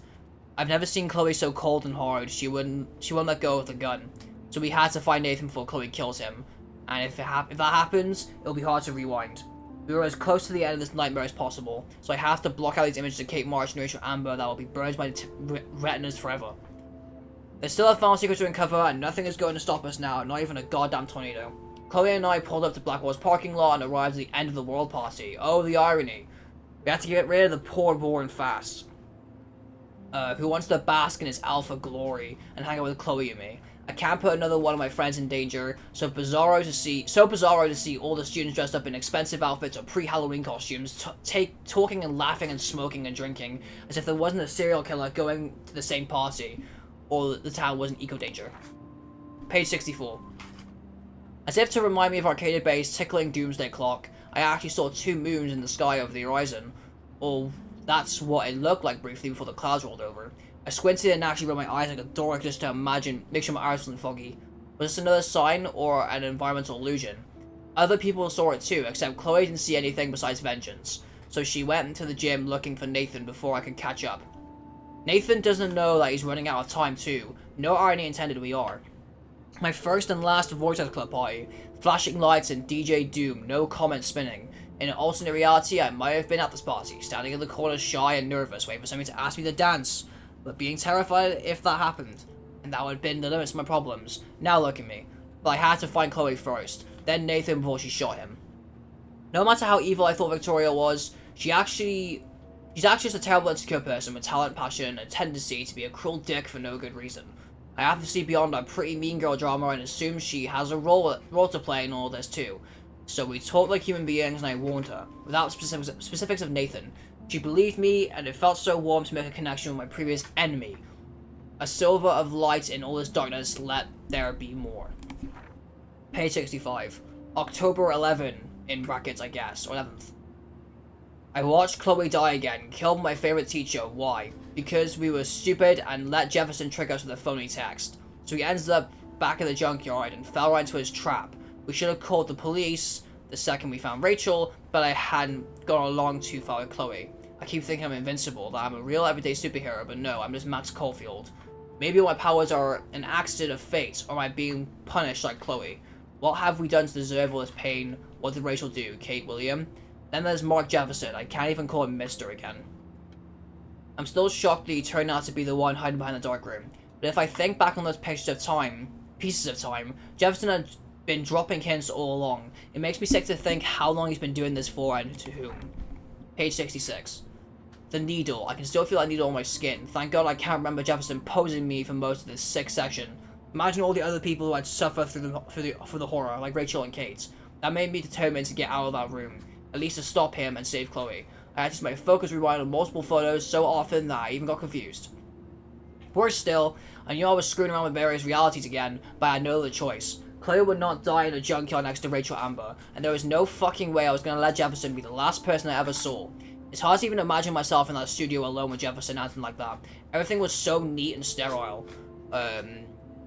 I've never seen Chloe so cold and hard. She wouldn't let go of the gun. So we had to find Nathan before Chloe kills him. And if that happens, it'll be hard to rewind. We were as close to the end of this nightmare as possible, so I have to block out these images of Kate Marsh and Rachel Amber that will be burned by retinas forever. There's still a final secret to uncover, and nothing is going to stop us now, not even a goddamn tornado. Chloe and I pulled up to Blackwell's parking lot and arrived at the end of the world party. Oh, the irony. We had to get rid of the poor Warren fast. Who wants to bask in his alpha glory and hang out with Chloe and me. I can't put another one of my friends in danger, so bizarro to see all the students dressed up in expensive outfits or pre-Halloween costumes, talking and laughing and smoking and drinking, as if there wasn't a serial killer going to the same party, or the town was in eco-danger. Page 64. As if to remind me of Arcadia Bay's tickling doomsday clock, I actually saw 2 moons in the sky over the horizon. Or that's what it looked like briefly before the clouds rolled over. I squinted and actually rubbed my eyes like a dork just to make sure my eyes wasn't foggy. Was this another sign or an environmental illusion? Other people saw it too, except Chloe didn't see anything besides vengeance. So she went into the gym looking for Nathan before I could catch up. Nathan doesn't know that he's running out of time too. No irony intended, we are. My first and last Vortex Club party. Flashing lights and DJ Doom, no comment spinning. In an alternate reality, I might have been at this party, standing in the corner shy and nervous, waiting for somebody to ask me to dance. But being terrified if that happened. And that would have been the limits of my problems. Now look at me. But I had to find Chloe first, then Nathan before she shot him. No matter how evil I thought Victoria was, she's actually just a terrible insecure person with talent, passion, and a tendency to be a cruel dick for no good reason. I have to see beyond that pretty mean girl drama and assume she has a role to play in all this too. So we talked like human beings and I warned her, without specifics of Nathan. She believed me and it felt so warm to make a connection with my previous enemy. A silver of light in all this darkness, let there be more. Page 65. October 11, in brackets I guess, or 11th. I watched Chloe die again, killed my favorite teacher. Why? Because we were stupid and let Jefferson trick us with a phony text. So he ends up back in the junkyard and fell right into his trap. We should have called the police the second we found Rachel, but I hadn't gone along too far with Chloe. I keep thinking I'm invincible, that I'm a real everyday superhero, but no, I'm just Max Caulfield. Maybe my powers are an accident of fate, or am I being punished like Chloe? What have we done to deserve all this pain? What did Rachel do? Kate, William? Then there's Mark Jefferson. I can't even call him Mister again. I'm still shocked that he turned out to be the one hiding behind the dark room. But if I think back on those pieces of time, Jefferson had been dropping hints all along. It makes me sick to think how long he's been doing this for and to whom. Page 66. The needle. I can still feel that needle on my skin. Thank God I can't remember Jefferson posing me for most of this sick section. Imagine all the other people who had suffered through the horror, like Rachel and Kate. That made me determined to get out of that room, at least to stop him and save Chloe. I had to my focus rewind on multiple photos so often that I even got confused. Worse still, I knew I was screwing around with various realities again, but I had no other choice. Chloe would not die in a junkyard next to Rachel Amber, and there was no fucking way I was going to let Jefferson be the last person I ever saw. It's hard to even imagine myself in that studio alone with Jefferson acting like that. Everything was so neat and sterile. But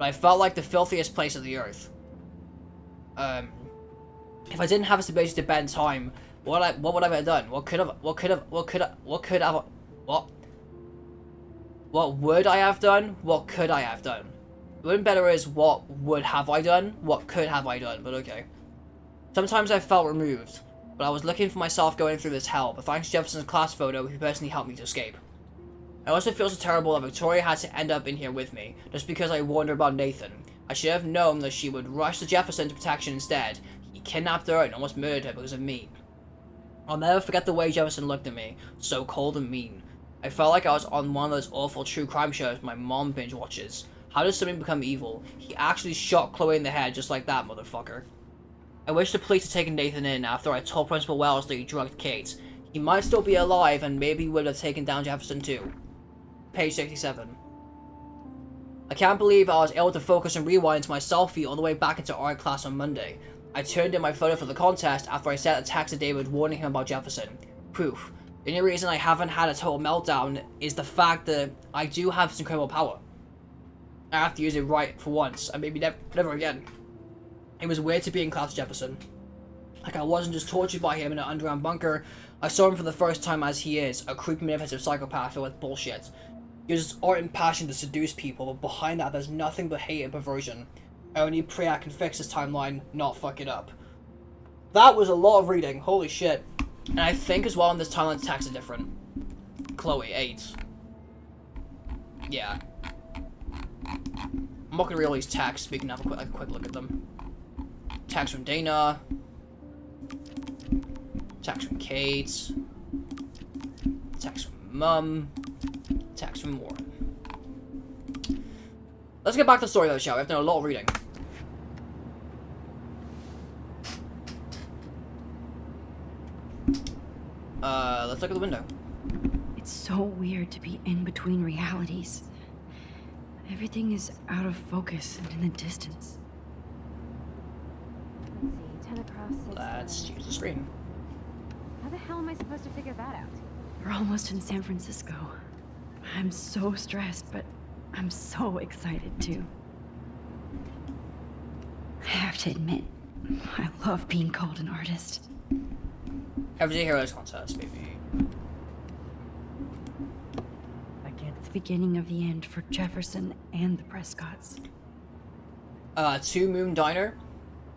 I felt like the filthiest place on the earth. If I didn't have this ability to bend time, what would I have done? What would I have done? What could I have done? It wouldn't better is what would have I done? What could have I done? But okay. Sometimes I felt removed, but I was looking for myself going through this hell, but thanks to Jefferson's class photo, he personally helped me to escape. I also feel so terrible that Victoria had to end up in here with me, just because I warned her about Nathan. I should have known that she would rush to Jefferson to protection instead. He kidnapped her and almost murdered her because of me. I'll never forget the way Jefferson looked at me, so cold and mean. I felt like I was on one of those awful true crime shows my mom binge watches. How does something become evil? He actually shot Chloe in the head just like that, motherfucker. I wish the police had taken Nathan in after I told Principal Wells that he drugged Kate. He might still be alive and maybe would have taken down Jefferson too. Page 67. I can't believe I was able to focus and rewind to my selfie all the way back into art class on Monday. I turned in my photo for the contest after I sent a text to David warning him about Jefferson. Proof. The only reason I haven't had a total meltdown is the fact that I do have this incredible power. I have to use it right for once, and maybe never again. It was weird to be in class with Jefferson. Like I wasn't just tortured by him in an underground bunker, I saw him for the first time as he is, a creepy manipulative psychopath filled with bullshit. He uses art and passion to seduce people, but behind that there's nothing but hate and perversion. I only pray I can fix this timeline, not fuck it up. That was a lot of reading, holy shit. And I think as well in this timeline the texts are different. Chloe, 8. Yeah. I'm not gonna read all these texts, we can have a quick look at them. Text from Dana. Text from Kate. Text from Mum. Text from Warren. Let's get back to the story though, shall we? I've done a lot of reading. Let's look at the window. It's so weird to be in between realities. Everything is out of focus and in the distance. Let's see, 10 across 6. Let's use the screen. How the hell am I supposed to figure that out? We're almost in San Francisco. I'm so stressed, but I'm so excited too. I have to admit, I love being called an artist. Everyday Heroes Contest, baby. It's the beginning of the end for Jefferson and the Prescotts. 2 Moon Diner.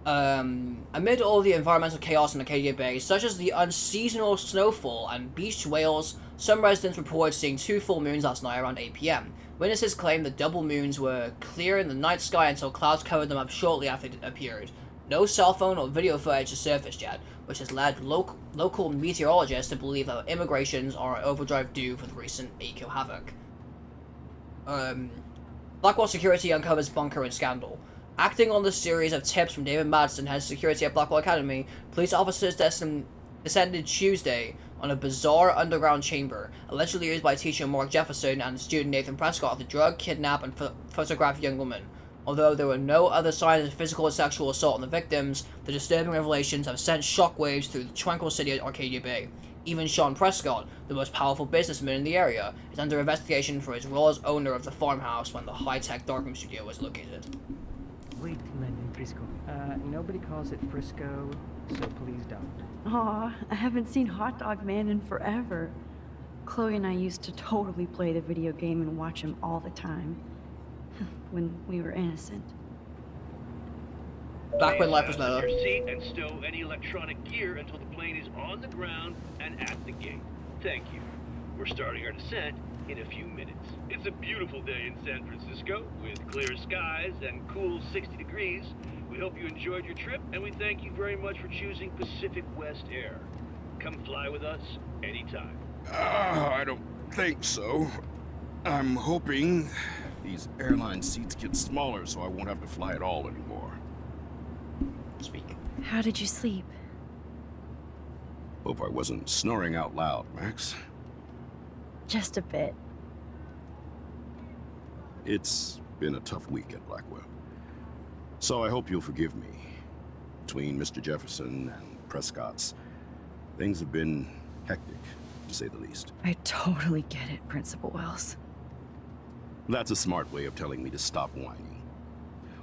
Amid all the environmental chaos in Acadia Bay, such as the unseasonal snowfall and beached whales, some residents reported seeing 2 full moons last night around 8 PM. Witnesses claimed the double moons were clear in the night sky until clouds covered them up shortly after they appeared. No cell phone or video footage has surfaced yet, which has led local meteorologists to believe that immigrations are in overdrive due for the recent eco havoc. Blackwell Security uncovers bunker and scandal. Acting on the series of tips from David Madsen, head of security at Blackwell Academy, police officers descended Tuesday on a bizarre underground chamber, allegedly used by teacher Mark Jefferson and student Nathan Prescott to drug, kidnap, and photograph a young woman. Although there were no other signs of physical or sexual assault on the victims, the disturbing revelations have sent shockwaves through the tranquil city of Arcadia Bay. Even Sean Prescott, the most powerful businessman in the area, is under investigation for his role as owner of the farmhouse when the high-tech darkroom studio was located. Wait, London Frisco. Nobody calls it Frisco, so please don't. Aw, I haven't seen Hot Dog Man in forever. Chloe and I used to totally play the video game and watch him all the time. When we were innocent. Back when life was Your better. seat and stow any electronic gear until the plane is on the ground and at the gate. Thank you. We're starting our descent in a few minutes. It's a beautiful day in San Francisco with clear skies and cool 60 degrees. We hope you enjoyed your trip, and we thank you very much for choosing Pacific West Air. Come fly with us anytime. I don't think so. I'm hoping these airline seats get smaller so I won't have to fly at all anymore. Speak. How did you sleep? Hope I wasn't snoring out loud, Max. Just a bit. It's been a tough week at Blackwell. So I hope you'll forgive me. Between Mr. Jefferson and Prescott's, things have been hectic, to say the least. I totally get it, Principal Wells. That's a smart way of telling me to stop whining.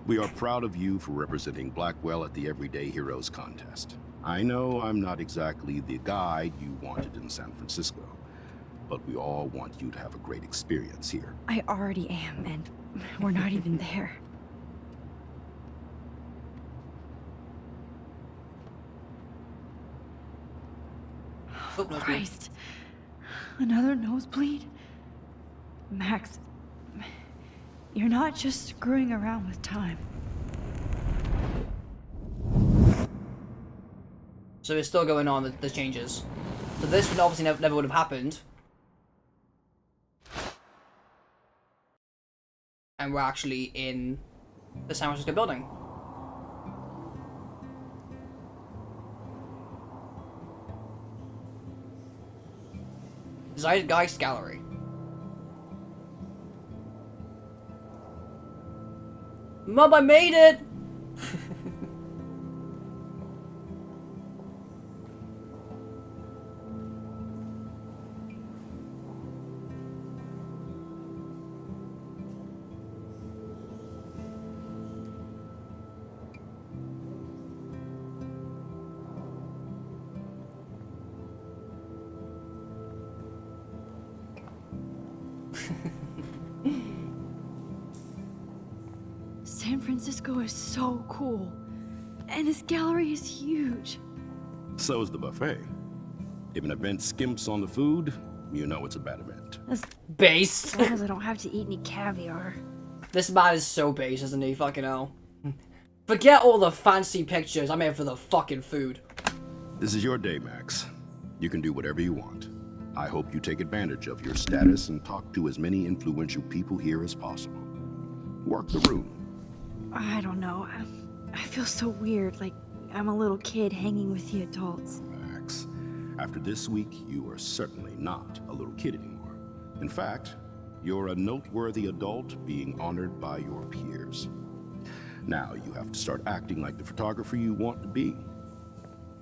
We are proud of you for representing Blackwell at the Everyday Heroes contest. I know I'm not exactly the guide you wanted in San Francisco, but we all want you to have a great experience here. I already am, and we're not even there. Oh, Christ. Another nosebleed? Max, you're not just screwing around with time. So it's still going on, the changes. So this would obviously never would have happened and we're actually in the San Francisco building. Zeitgeist Gallery. Mom, I made it! San Francisco is so cool. And this gallery is huge. So is the buffet. If an event skimps on the food, you know it's a bad event. That's Base. because I don't have to eat any caviar. This man is so base, isn't he? Fucking hell. Forget all the fancy pictures. I'm here for the fucking food. This is your day, Max. You can do whatever you want. I hope you take advantage of your status and talk to as many influential people here as possible. Work the room. I don't know. I feel so weird, like I'm a little kid hanging with the adults. Max, after this week, you are certainly not a little kid anymore. In fact, you're a noteworthy adult being honored by your peers. Now you have to start acting like the photographer you want to be.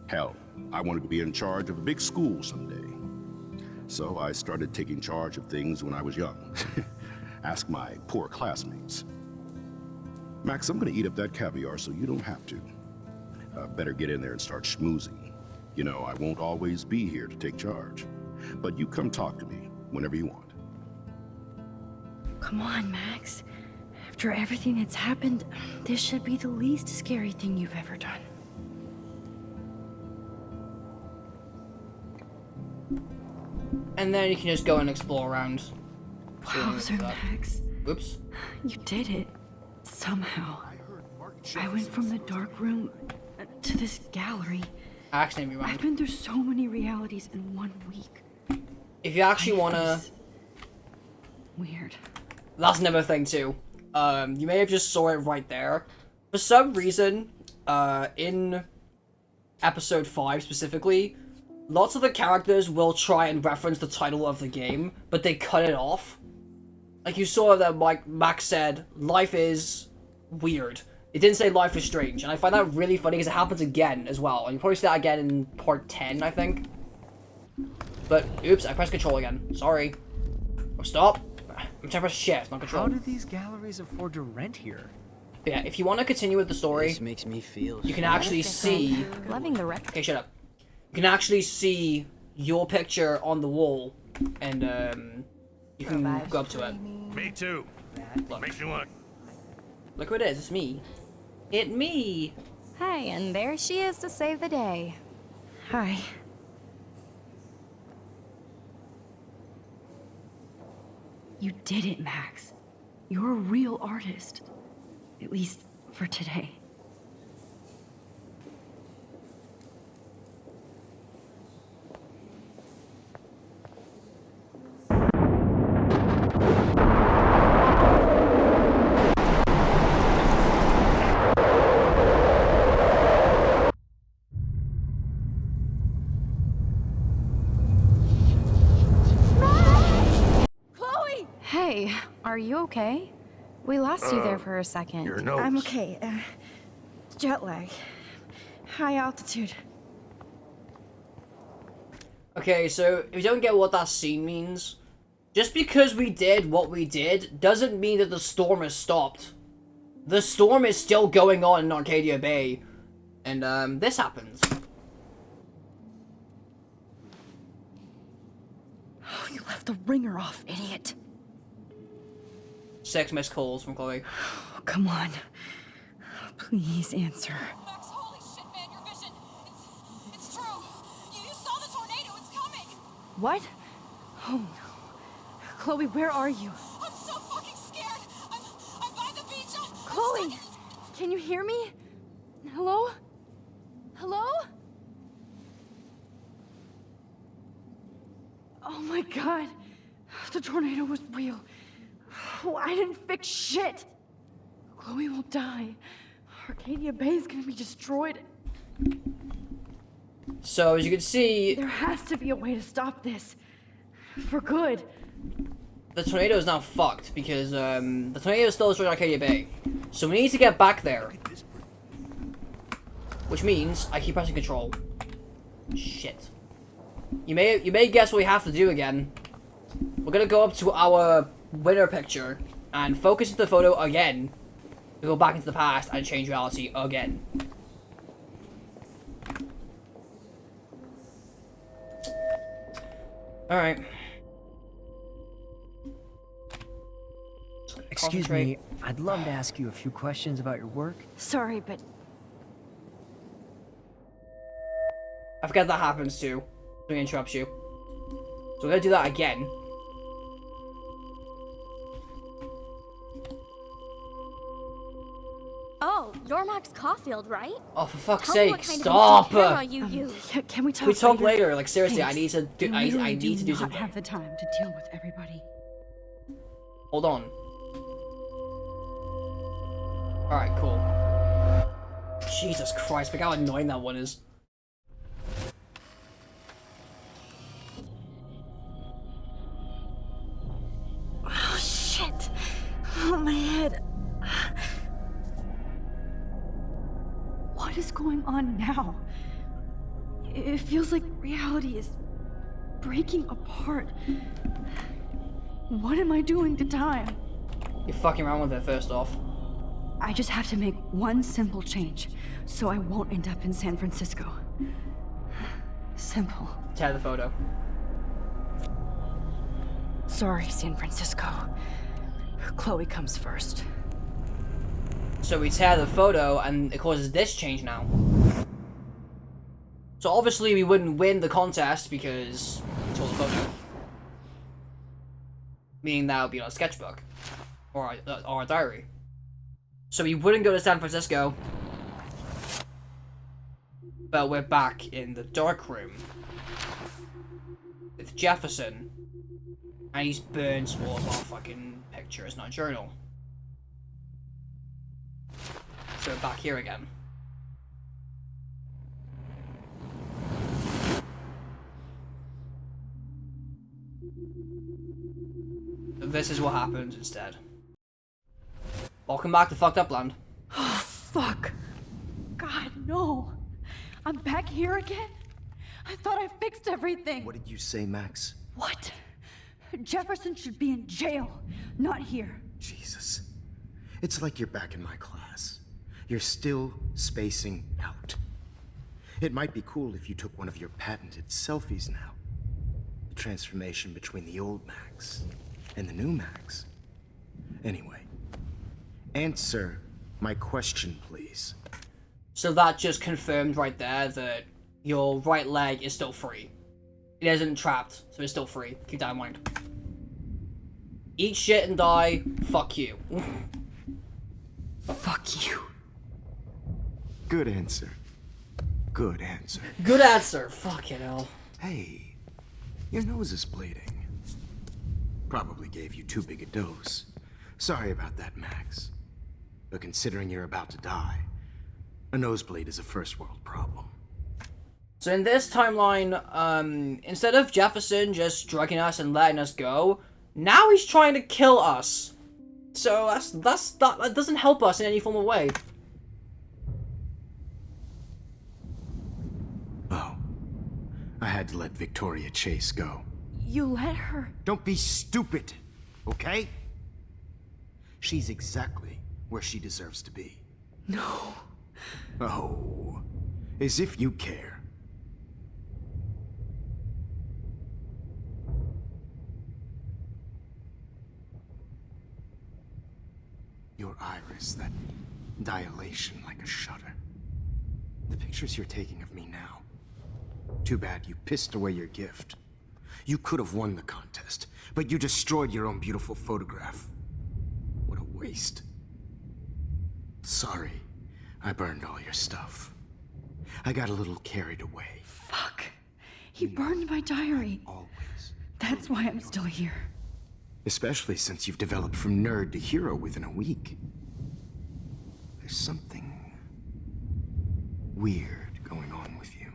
Hell, I wanted to be in charge of a big school someday. So I started taking charge of things when I was young. Ask my poor classmates. Max, I'm gonna eat up that caviar so you don't have to. Better get in there and start schmoozing. You know, I won't always be here to take charge. But you come talk to me whenever you want. Come on, Max. After everything that's happened, this should be the least scary thing you've ever done. And then you can just go and explore around. Wowzer, Max. Whoops. You did it. Somehow. I went from the dark room to this gallery. Actually, I've been through so many realities in 1 week. If you actually wanna... Weird. That's another thing too. You may have just saw it right there. For some reason, in episode 5 specifically, lots of the characters will try and reference the title of the game, but they cut it off. Like you saw that Max said, life is weird. It didn't say life is strange, and I find that really funny because it happens again as well. And you probably see that again in part 10, I think. But, oops, I pressed control again. Sorry. Oh, stop. I'm trying to press shift, not control. How do these galleries afford to rent here? But yeah, if you want to continue with the story, This makes me feel you can actually see... Loving the rec. Okay, shut up. You can actually see your picture on the wall, and you can go up to it. Me too. Look. Makes you look. Look who it is. It's me. It me. Hi, and there she is to save the day. Hi. You did it, Max. You're a real artist. At least for today. Hey, are you okay? We lost you there for a second. Your nose. I'm okay. Jet lag. High altitude. Okay, so if you don't get what that scene means, just because we did what we did doesn't mean that the storm has stopped. The storm is still going on in Arcadia Bay, and this happens. Oh, you left the ringer off, idiot. 6 missed calls from Chloe. Oh, come on. Please answer. Max, holy shit, man, your vision. It's true. You saw the tornado. It's coming. What? Oh no. Chloe, where are you? I'm so fucking scared. I'm by the beach. Chloe! Can you hear me? Hello? Hello? Oh my god. The tornado was real. I didn't fix shit. Chloe will die. Arcadia Bay is gonna be destroyed. So, as you can see... There has to be a way to stop this. For good. The tornado is now fucked, because, the tornado still destroyed Arcadia Bay. So we need to get back there. Which means, I keep pressing control. Shit. You may guess what we have to do again. We're gonna go up to our winner picture, and focus the photo again. We go back into the past and change reality again. Alright. Excuse me, I'd love to ask you a few questions about your work. Sorry, but... I forget that happens too. Something interrupts you. So we're gonna do that again. Oh, you're Max Caulfield, right? Oh, for fuck's Tell me sake, what kind stop! Of camera you use. Can we talk We talk later? later. Like seriously, Thanks. I need to do. I need to do not something. have the time to deal with everybody. Hold on. All right, cool. Jesus Christ! Look how annoying that one is. Oh shit! Oh, my head. What is going on now? It feels like reality is breaking apart. What am I doing to time? You're fucking around with it first off. I just have to make one simple change, so I won't end up in San Francisco. Simple. Tear the photo. Sorry, San Francisco. Chloe comes first. So we tear the photo, and it causes this change now. So obviously we wouldn't win the contest because we tore the photo. Meaning that would be our sketchbook. Or our diary. So we wouldn't go to San Francisco. But we're back in the dark room. With Jefferson. And he's burnt all of our fucking pictures in our journal. So we're back here again. This is what happens instead. Welcome back to Fucked Up Land. Oh, fuck. God, no. I'm back here again? I thought I fixed everything. What did you say, Max? What? Jefferson should be in jail, not here. Jesus. It's like you're back in my class. You're still spacing out. It might be cool if you took one of your patented selfies now. The transformation between the old Max and the new Max. Anyway, answer my question, please. So that just confirmed right there that your right leg is still free. It isn't trapped, so it's still free. Keep that in mind. Eat shit and die. Fuck you. Fuck you. Good answer. Good answer. Good answer. Fucking hell. Hey, your nose is bleeding. Probably gave you too big a dose. Sorry about that, Max. But considering you're about to die, a nosebleed is a first world problem. So in this timeline, instead of Jefferson just drugging us and letting us go, now he's trying to kill us. So that doesn't help us in any form of way. Oh, I had to let Victoria Chase go. You let her? Don't be stupid, okay? She's exactly where she deserves to be. No. Oh, as if you care. Your iris, that dilation like a shutter. The pictures you're taking of me now. Too bad you pissed away your gift. You could have won the contest, but you destroyed your own beautiful photograph. What a waste. Sorry, I burned all your stuff. I got a little carried away. Fuck. He burned my diary. Always. That's why I'm still here. Especially since you've developed from nerd to hero within a week. There's something weird going on with you.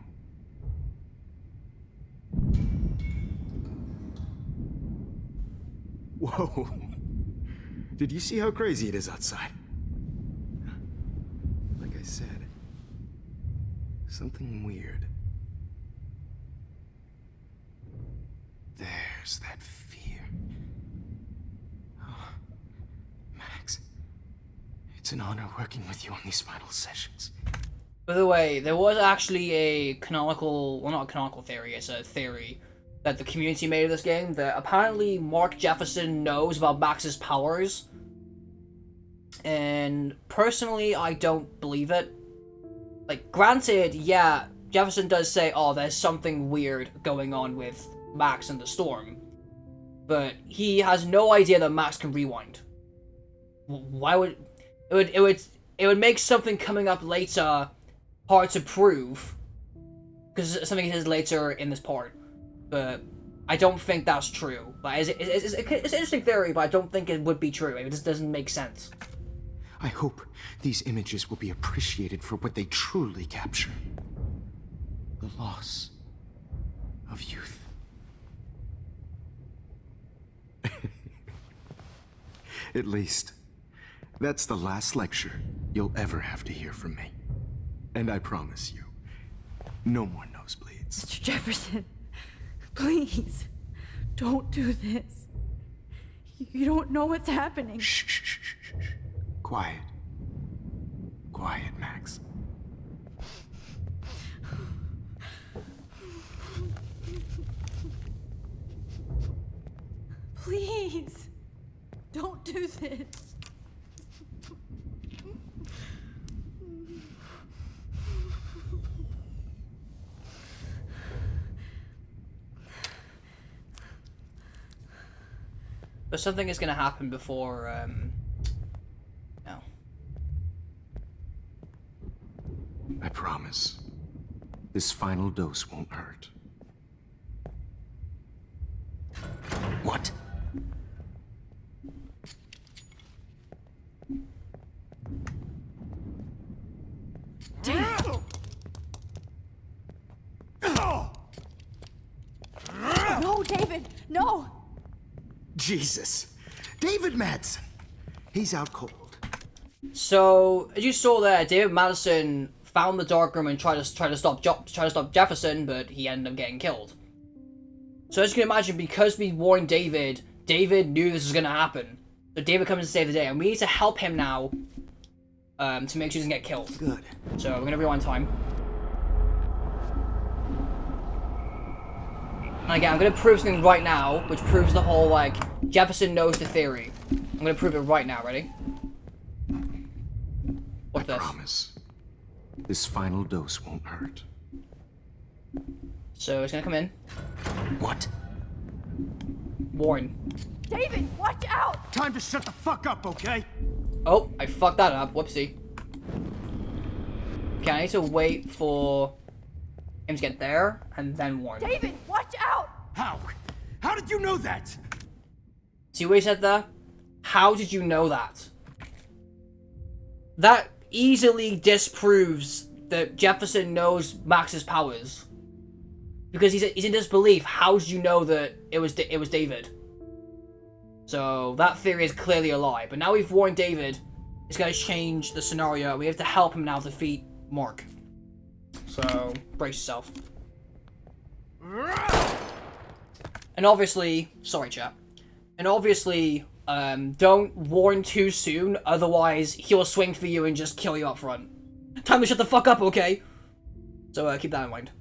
Whoa. Did you see how crazy it is outside? Like I said, something weird. There's that fear. Oh, Max, it's an honor working with you on these final sessions. By the way, there was actually a canonical, well, not a canonical theory, it's a theory that the community made of this game, that apparently Mark Jefferson knows about Max's powers. And personally, I don't believe it. Like, granted, yeah, Jefferson does say, oh, there's something weird going on with Max and the Storm. But he has no idea that Max can rewind. Why would... It would make something coming up later hard to prove. Because something he says later in this part. But I don't think that's true. Like, it's an interesting theory, but I don't think it would be true. It just doesn't make sense. I hope these images will be appreciated for what they truly capture. The loss of youth. At least, that's the last lecture you'll ever have to hear from me. And I promise you, no more nosebleeds. Mr. Jefferson, please, don't do this. You don't know what's happening. Shh, shh, shh, shh, shh. Quiet. Quiet, Max. Please, don't do this. But something is gonna happen before, no. I promise. This final dose won't hurt. What? No, David, no! Jesus. David Madsen. He's out cold. So, as you saw there, David Madison found the dark room and tried to stop Jefferson, but he ended up getting killed. So as you can imagine, because we warned David, David knew this was gonna happen. So David comes to save the day, and we need to help him now to make sure he doesn't get killed. Good. So we're gonna rewind time. And again, I'm gonna prove something right now, which proves the whole, like, Jefferson knows the theory. I'm gonna prove it right now, ready? What's this? I promise. This final dose won't hurt. So it's gonna come in. What? Warren. David, watch out! Time to shut the fuck up, okay? Oh, I fucked that up. Whoopsie. Okay, I need to wait for him to get there, and then warn. David, watch out! How? How did you know that? See what he said there? How did you know that? That easily disproves that Jefferson knows Max's powers. Because he's in disbelief. How did you know that it was David? So that theory is clearly a lie. But now we've warned David. It's going to change the scenario. We have to help him now defeat Mark. So brace yourself. And obviously, sorry chat. And obviously, don't warn too soon. Otherwise, he'll swing for you and just kill you up front. Time to shut the fuck up, okay? So keep that in mind.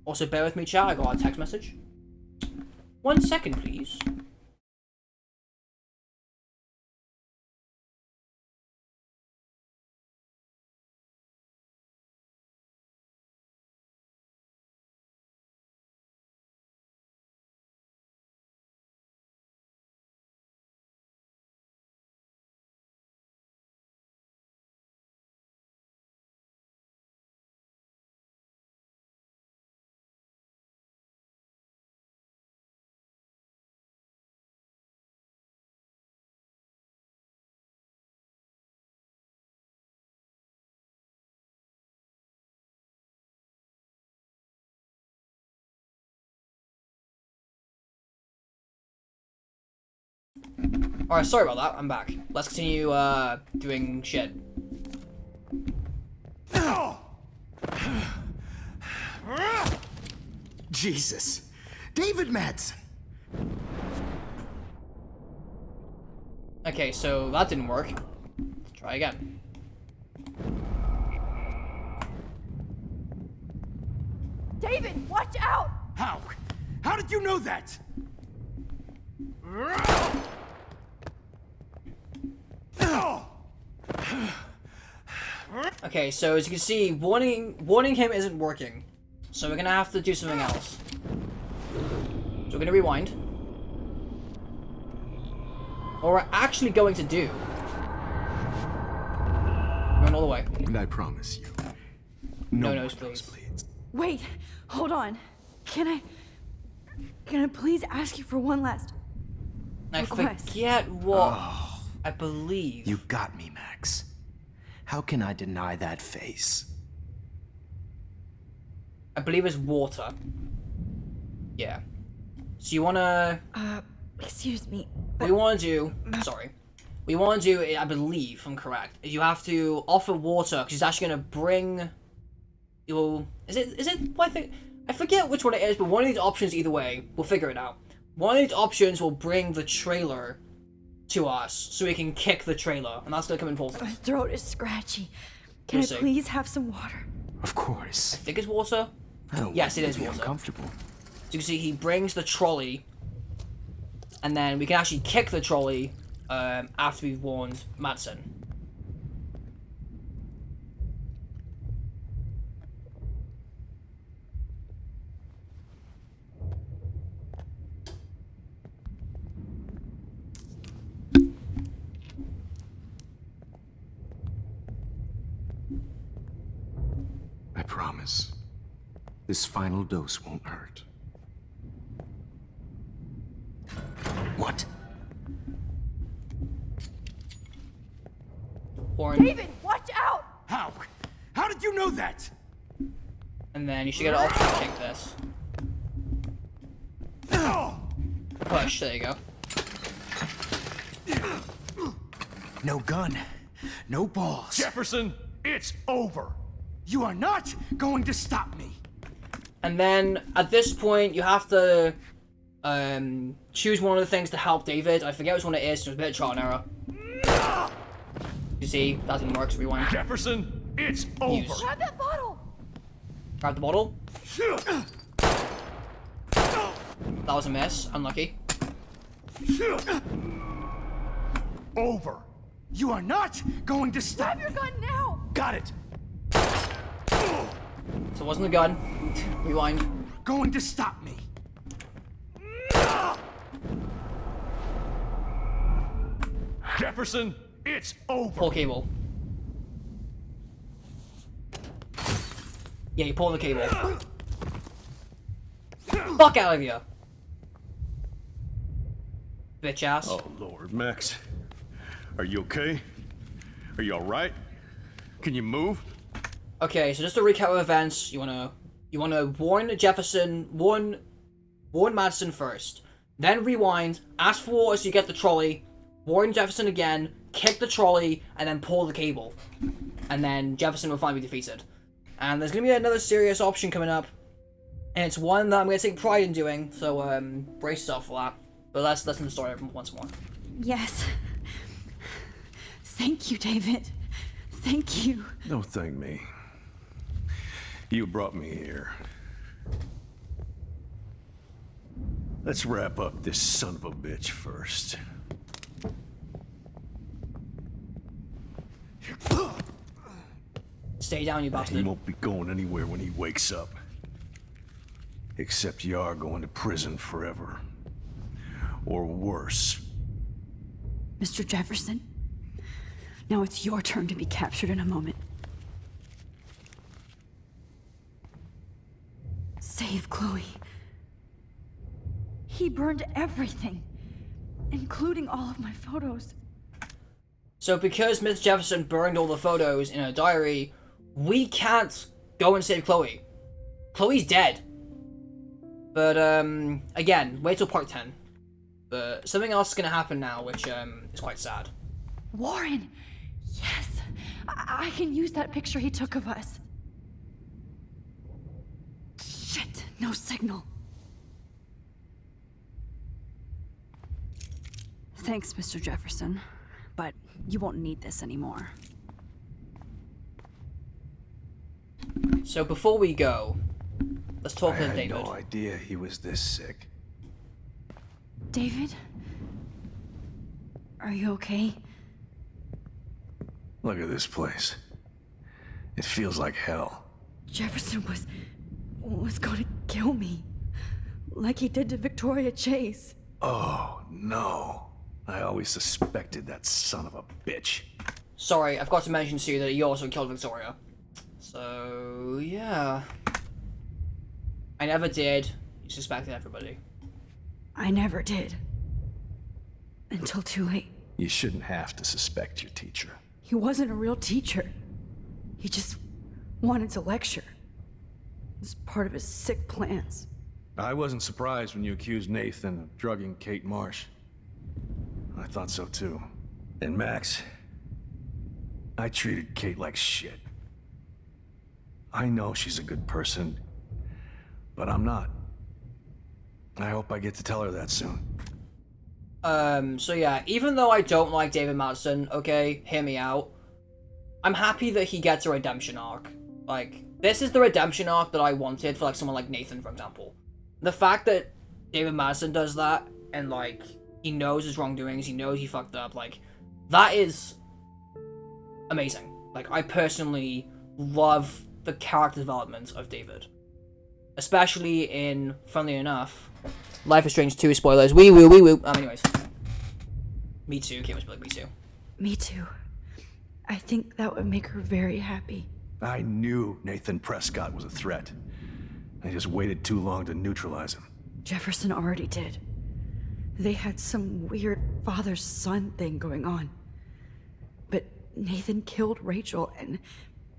Also, bear with me, chat. I got a text message. 1 second, please. Alright, sorry about that. I'm back. Let's continue doing shit. Jesus. David Madsen. Okay, so that didn't work. Let's try again. David, watch out! How? How did you know that? Okay, so as you can see, warning him isn't working. So we're gonna have to do something else. So we're gonna rewind. What we're actually going to do... Run all the way. And I promise you, no nosebleeds. Wait, hold on. Can I please ask you for one last I request? forget what I believe. You got me, Max. How can I deny that face? I believe it's water. Yeah. So you wanna... excuse me. What we wanna do... Sorry. What you wanna do, I believe, if I'm correct, is you have to offer water, because he's actually gonna bring... You'll... Is it... What I think... I forget which one it is, but one of these options, either way, we'll figure it out. One of these options will bring the trailer to us, so we can kick the trailer, and that's gonna come important. My throat is scratchy. Can I please have some water? Of course. I think it's water. I don't Yes, it want is to be water. uncomfortable. So you can see he brings the trolley, and then we can actually kick the trolley after we've warned Madsen. I promise. This final dose won't hurt. What? Warren. David, watch out! How? How did you know that? And then you should get an option to kick this. Push, there you go. No gun. No balls. Jefferson, it's over. You are not going to stop me. And then, at this point, you have to choose one of the things to help David. I forget which one it is, so it's a bit of trial and error. You see, that didn't work, so rewind. Jefferson, it's over. Use. Grab that bottle! Grab the bottle. That was a miss. Unlucky. Over. You are not going to stop. Grab your gun now! Got it. So it wasn't a gun. Rewind. Going to stop me. Jefferson, it's over. Pull cable. Yeah, you pull the cable. Fuck out of here. Bitch ass. Oh, Lord, Max. Are you okay? Are you alright? Can you move? Okay, so just to recap events, you wanna warn Jefferson, warn Madsen first, then rewind, ask for water so you get the trolley, warn Jefferson again, kick the trolley, and then pull the cable, and then Jefferson will finally be defeated. And there's gonna be another serious option coming up, and it's one that I'm gonna take pride in doing. So brace yourself for that. But let's listen to the story once more. Yes. Thank you, David. Thank you. Don't thank me. You brought me here. Let's wrap up this son of a bitch first. Stay down, you He bastard. won't be going anywhere when he wakes up. Except you are going to prison forever. Or worse. Mr. Jefferson, now it's your turn to be captured in a moment. Save Chloe. He burned everything, including all of my photos. So because Miss Jefferson burned all the photos in her diary, we can't go and save Chloe. Chloe's dead. But again, wait till part 10. But something else is gonna happen now, which is quite sad. Warren! Yes! I can use that picture he took of us. Shit, no signal. Thanks, Mr. Jefferson, but you won't need this anymore. So before we go, let's talk to I had David. no idea he was this sick. David? Are you okay? Look at this place. It feels like hell. Jefferson was gonna kill me. Like he did to Victoria Chase. Oh, no. I always suspected that son of a bitch. Sorry, I forgot to mention to you that he also killed Victoria. So, yeah. I never did. You suspected everybody. I never did. Until too late. You shouldn't have to suspect your teacher. He wasn't a real teacher. He just wanted to lecture. It was part of his sick plans. I wasn't surprised when you accused Nathan of drugging Kate Marsh. I thought so too. And Max, I treated Kate like shit. I know she's a good person, but I'm not. I hope I get to tell her that soon. So yeah, even though I don't like David Madsen, okay, hear me out. I'm happy that he gets a redemption arc. Like, this is the redemption arc that I wanted for, like, someone like Nathan, for example. The fact that David Madsen does that, and, like, he knows his wrongdoings, he knows he fucked up, like, that is amazing. Like, I personally love the character development of David. Especially in, funnily enough, Life is Strange 2 spoilers. Wee woo, wee woo. Anyways. Me too, Kate was like, me too. Me too. I think that would make her very happy. I knew Nathan Prescott was a threat. I just waited too long to neutralize him. Jefferson already did. They had some weird father-son thing going on. But Nathan killed Rachel, and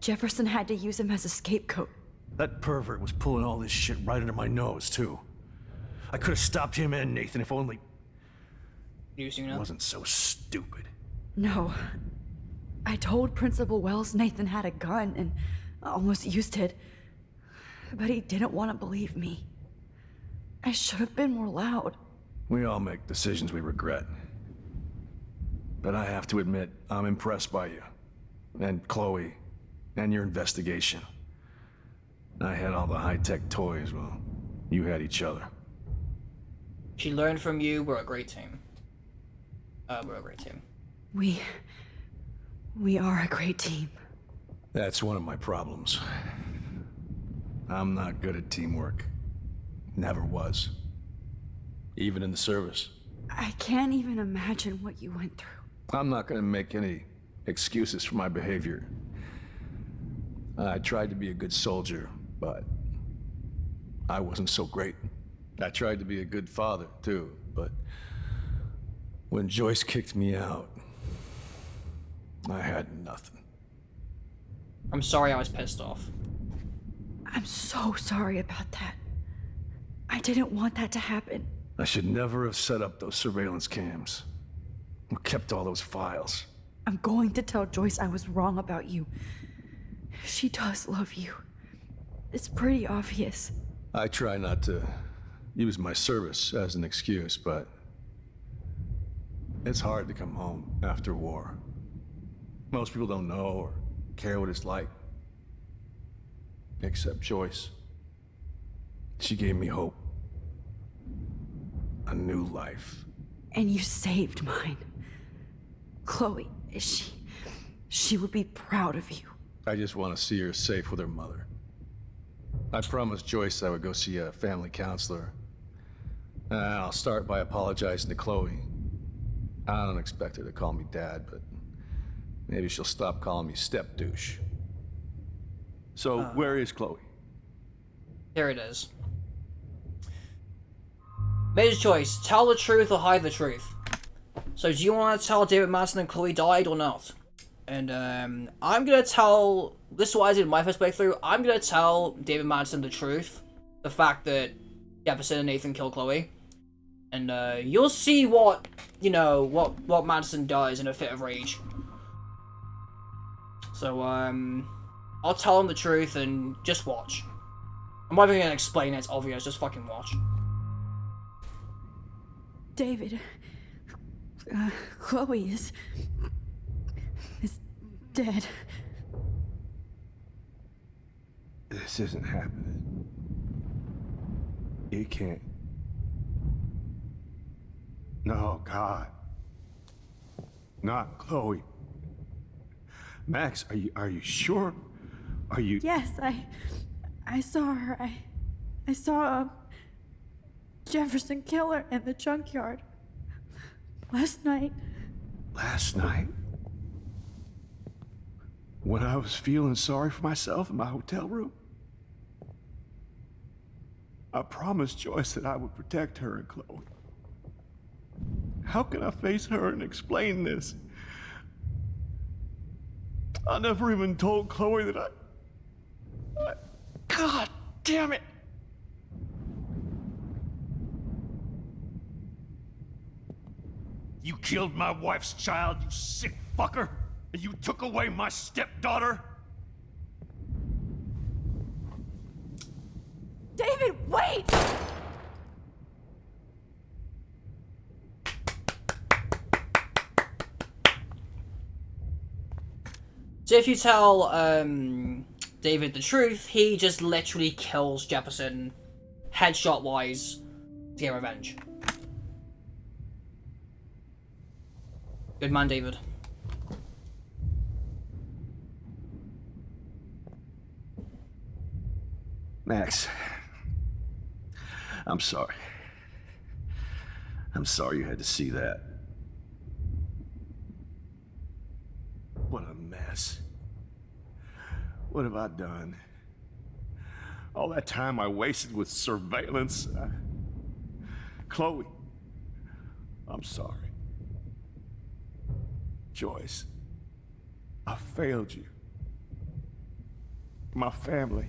Jefferson had to use him as a scapegoat. That pervert was pulling all this shit right under my nose, too. I could have stopped him and Nathan if only... I wasn't so stupid. No. I told Principal Wells Nathan had a gun and almost used it. But he didn't want to believe me. I should have been more loud. We all make decisions we regret. But I have to admit, I'm impressed by you. And Chloe. And your investigation. I had all the high-tech toys, well, you had each other. She learned from you, we're a great team. We're a great team. We are a great team. That's one of my problems. I'm not good at teamwork. Never was. Even in the service. I can't even imagine what you went through. I'm not gonna make any excuses for my behavior. I tried to be a good soldier, but I wasn't so great. I tried to be a good father, too, but when Joyce kicked me out, I had nothing. I'm sorry I was pissed off. I'm so sorry about that. I didn't want that to happen. I should never have set up those surveillance cams. Or kept all those files. I'm going to tell Joyce I was wrong about you. She does love you. It's pretty obvious. I try not to use my service as an excuse, but it's hard to come home after war. Most people don't know or care what it's like. Except Joyce. She gave me hope. A new life. And you saved mine. Chloe, she would be proud of you. I just want to see her safe with her mother. I promised Joyce I would go see a family counselor. I'll start by apologizing to Chloe. I don't expect her to call me Dad, but maybe she'll stop calling me step douche. So, where is Chloe? Here it is. Made a choice. Tell the truth or hide the truth. So do you want to tell David Madsen that Chloe died or not? And I'm going to tell... This is what I did in my first playthrough. I'm going to tell David Madsen the truth. The fact that Jefferson and Nathan killed Chloe. And you'll see what, you know, what Madison does in a fit of rage. So, I'll tell him the truth and just watch. I'm not even gonna explain it, it's obvious, just fucking watch. David, Chloe is dead. This isn't happening. You can't. No, God. Not Chloe. Max, are you sure? Are you? Yes, I saw her. I saw Jefferson kill her in the junkyard last night. Last night? When I was feeling sorry for myself in my hotel room? I promised Joyce that I would protect her and Chloe. How can I face her and explain this? I never even told Chloe that I... God damn it! You killed my wife's child, you sick fucker! And you took away my stepdaughter? David, wait! So if you tell David the truth, he just literally kills Jefferson, headshot wise, to get revenge. Good man, David. Max, I'm sorry. I'm sorry you had to see that. What a mess. What have I done? All that time I wasted with surveillance. Chloe, I'm sorry. Joyce, I failed you. My family.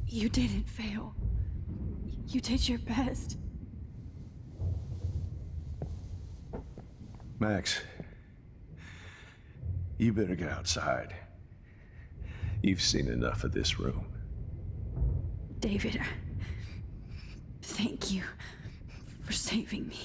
You didn't fail. You did your best. Max, you better get outside. You've seen enough of this room. David, thank you for saving me.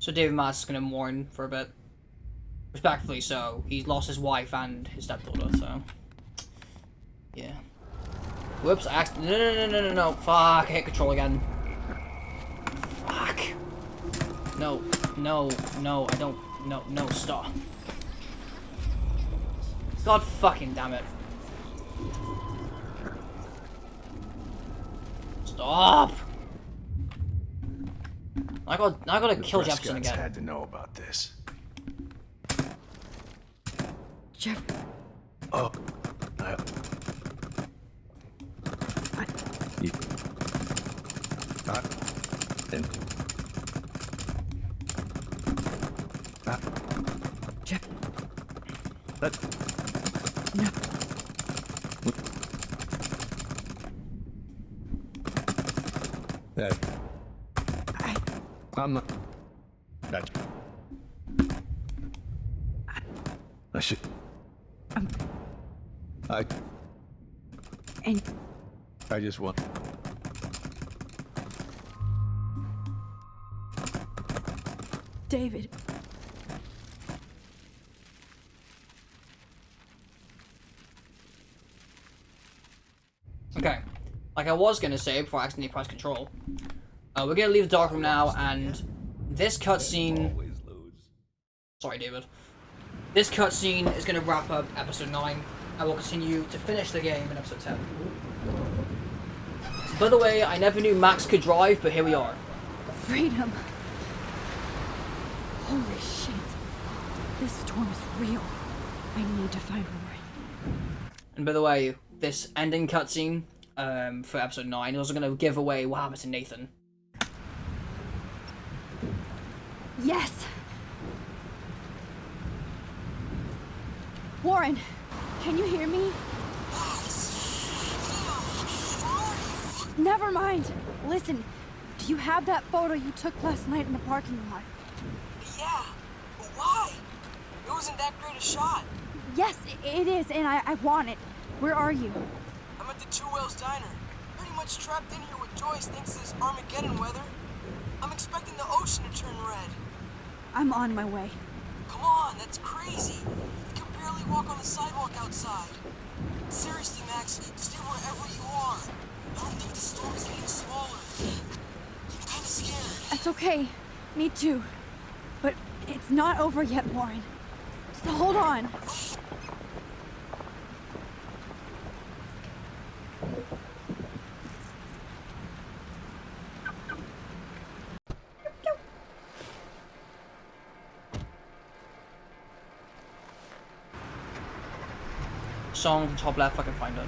So David Matt's gonna mourn for a bit. Respectfully so. He's lost his wife and his stepdaughter, so... yeah. Whoops, I accidentally... No. Fuck, I hit control again. Fuck. No, I don't... No, stop. God fucking damn it. Stop! I gotta kill Jefferson again. Had to know about this. Jeff. Oh. You. Not. And. Not. Jeff. That. No. That. I'm not. That. I should. And. I just want. David. Okay. Like I was gonna say before I accidentally pressed control. We're gonna leave the dark room now, and this cutscene. Sorry, David. This cutscene is gonna wrap up episode 9, and we'll continue to finish the game in episode 10. By the way, I never knew Max could drive, but here we are. Freedom. Holy shit. This storm is real. I need to find Rory. And by the way, this ending cutscene, for episode 9. He's also going to give away what happened to Nathan. Yes! Warren, can you hear me? Never mind. Listen, do you have that photo you took last night in the parking lot? Yeah, but why? It wasn't that great a shot. Yes, it is, and I want it. Where are you? I'm at the Two Whales Diner. Pretty much trapped in here with Joyce thanks to this Armageddon weather. I'm expecting the ocean to turn red. I'm on my way. Come on, that's crazy. You can barely walk on the sidewalk outside. Seriously, Max, stay wherever you are. I don't think the storm is getting smaller. I'm kind of scared. That's okay. Me too. But it's not over yet, Warren. So hold on. Song, top left, I can find it.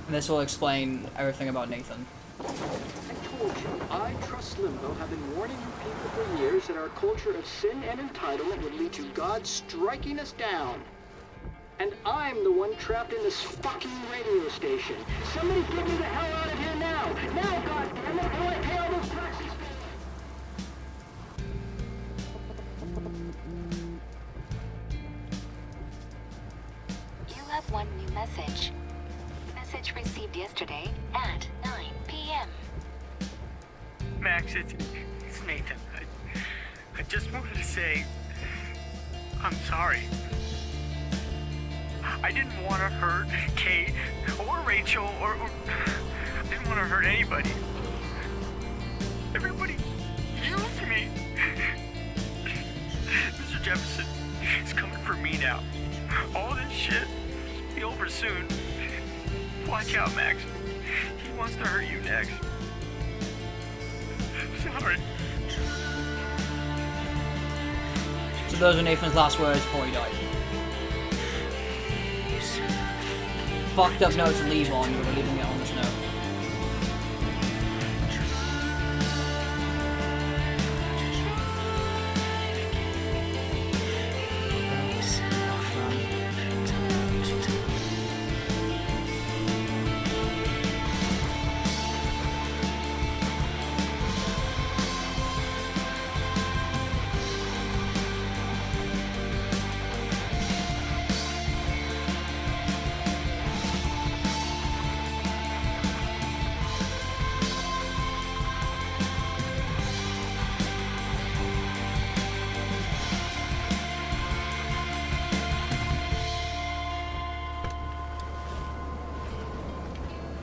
And this will explain everything about Nathan. I told you, I Trust Limbo have been warning you people for years that our culture of sin and entitlement would lead to God striking us down. And I'm the one trapped in this fucking radio station. Somebody get me the hell out of here now! Now, goddammit, I want to pay all those taxes! You have one new message. Message received yesterday at 9 p.m. Max, it's Nathan. I just wanted to say, I'm sorry. I didn't want to hurt Kate or Rachel or I didn't want to hurt anybody. Everybody used me. Mr. Jefferson is coming for me now. All this shit will be over soon. Watch out, Max. He wants to hurt you next. Sorry. So those are Nathan's last words before he died. Fucked up note to leave on, but we're leaving it on this note.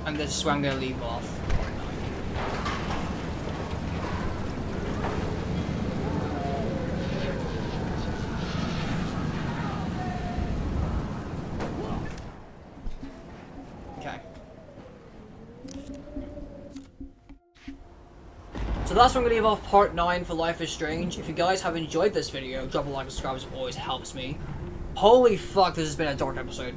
And this is where I'm going to leave off. Okay. So that's where I'm going to leave off part 9 for Life is Strange. If you guys have enjoyed this video, drop a like and subscribe, it always helps me. Holy fuck, this has been a dark episode.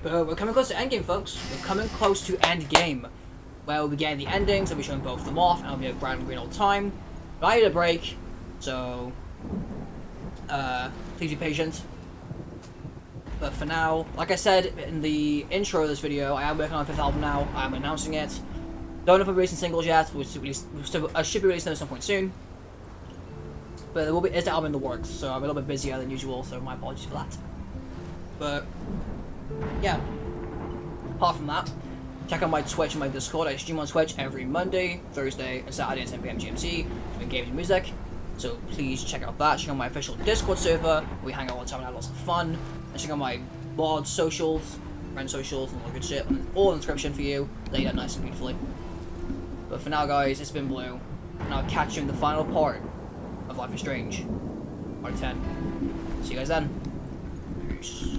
But we're coming close to endgame, folks. We're coming close to endgame, where we'll be getting the endings. I'll be showing both of them off, and I'll be a grand green old time. But I need a break, so please be patient. But for now, like I said in the intro of this video, I am working on a 5th album now. I am announcing it. Don't know if I'm releasing singles yet. I should be releasing them at some point soon. But there will be an album in the works, so I'm a little bit busier than usual. So my apologies for that. But yeah, apart from that, check out my Twitch and my Discord. I stream on Twitch every Monday, Thursday, and Saturday at 10 PM GMT, doing games and music. So please check out that. Check out my official Discord server. We hang out all the time and have lots of fun. And check out my mod socials, friend socials, and all that good shit. And all in the description for you, laid out nice and beautifully. But for now, guys, it's been Blue, and I'll catch you in the final part of Life is Strange, part 10. See you guys then. Peace.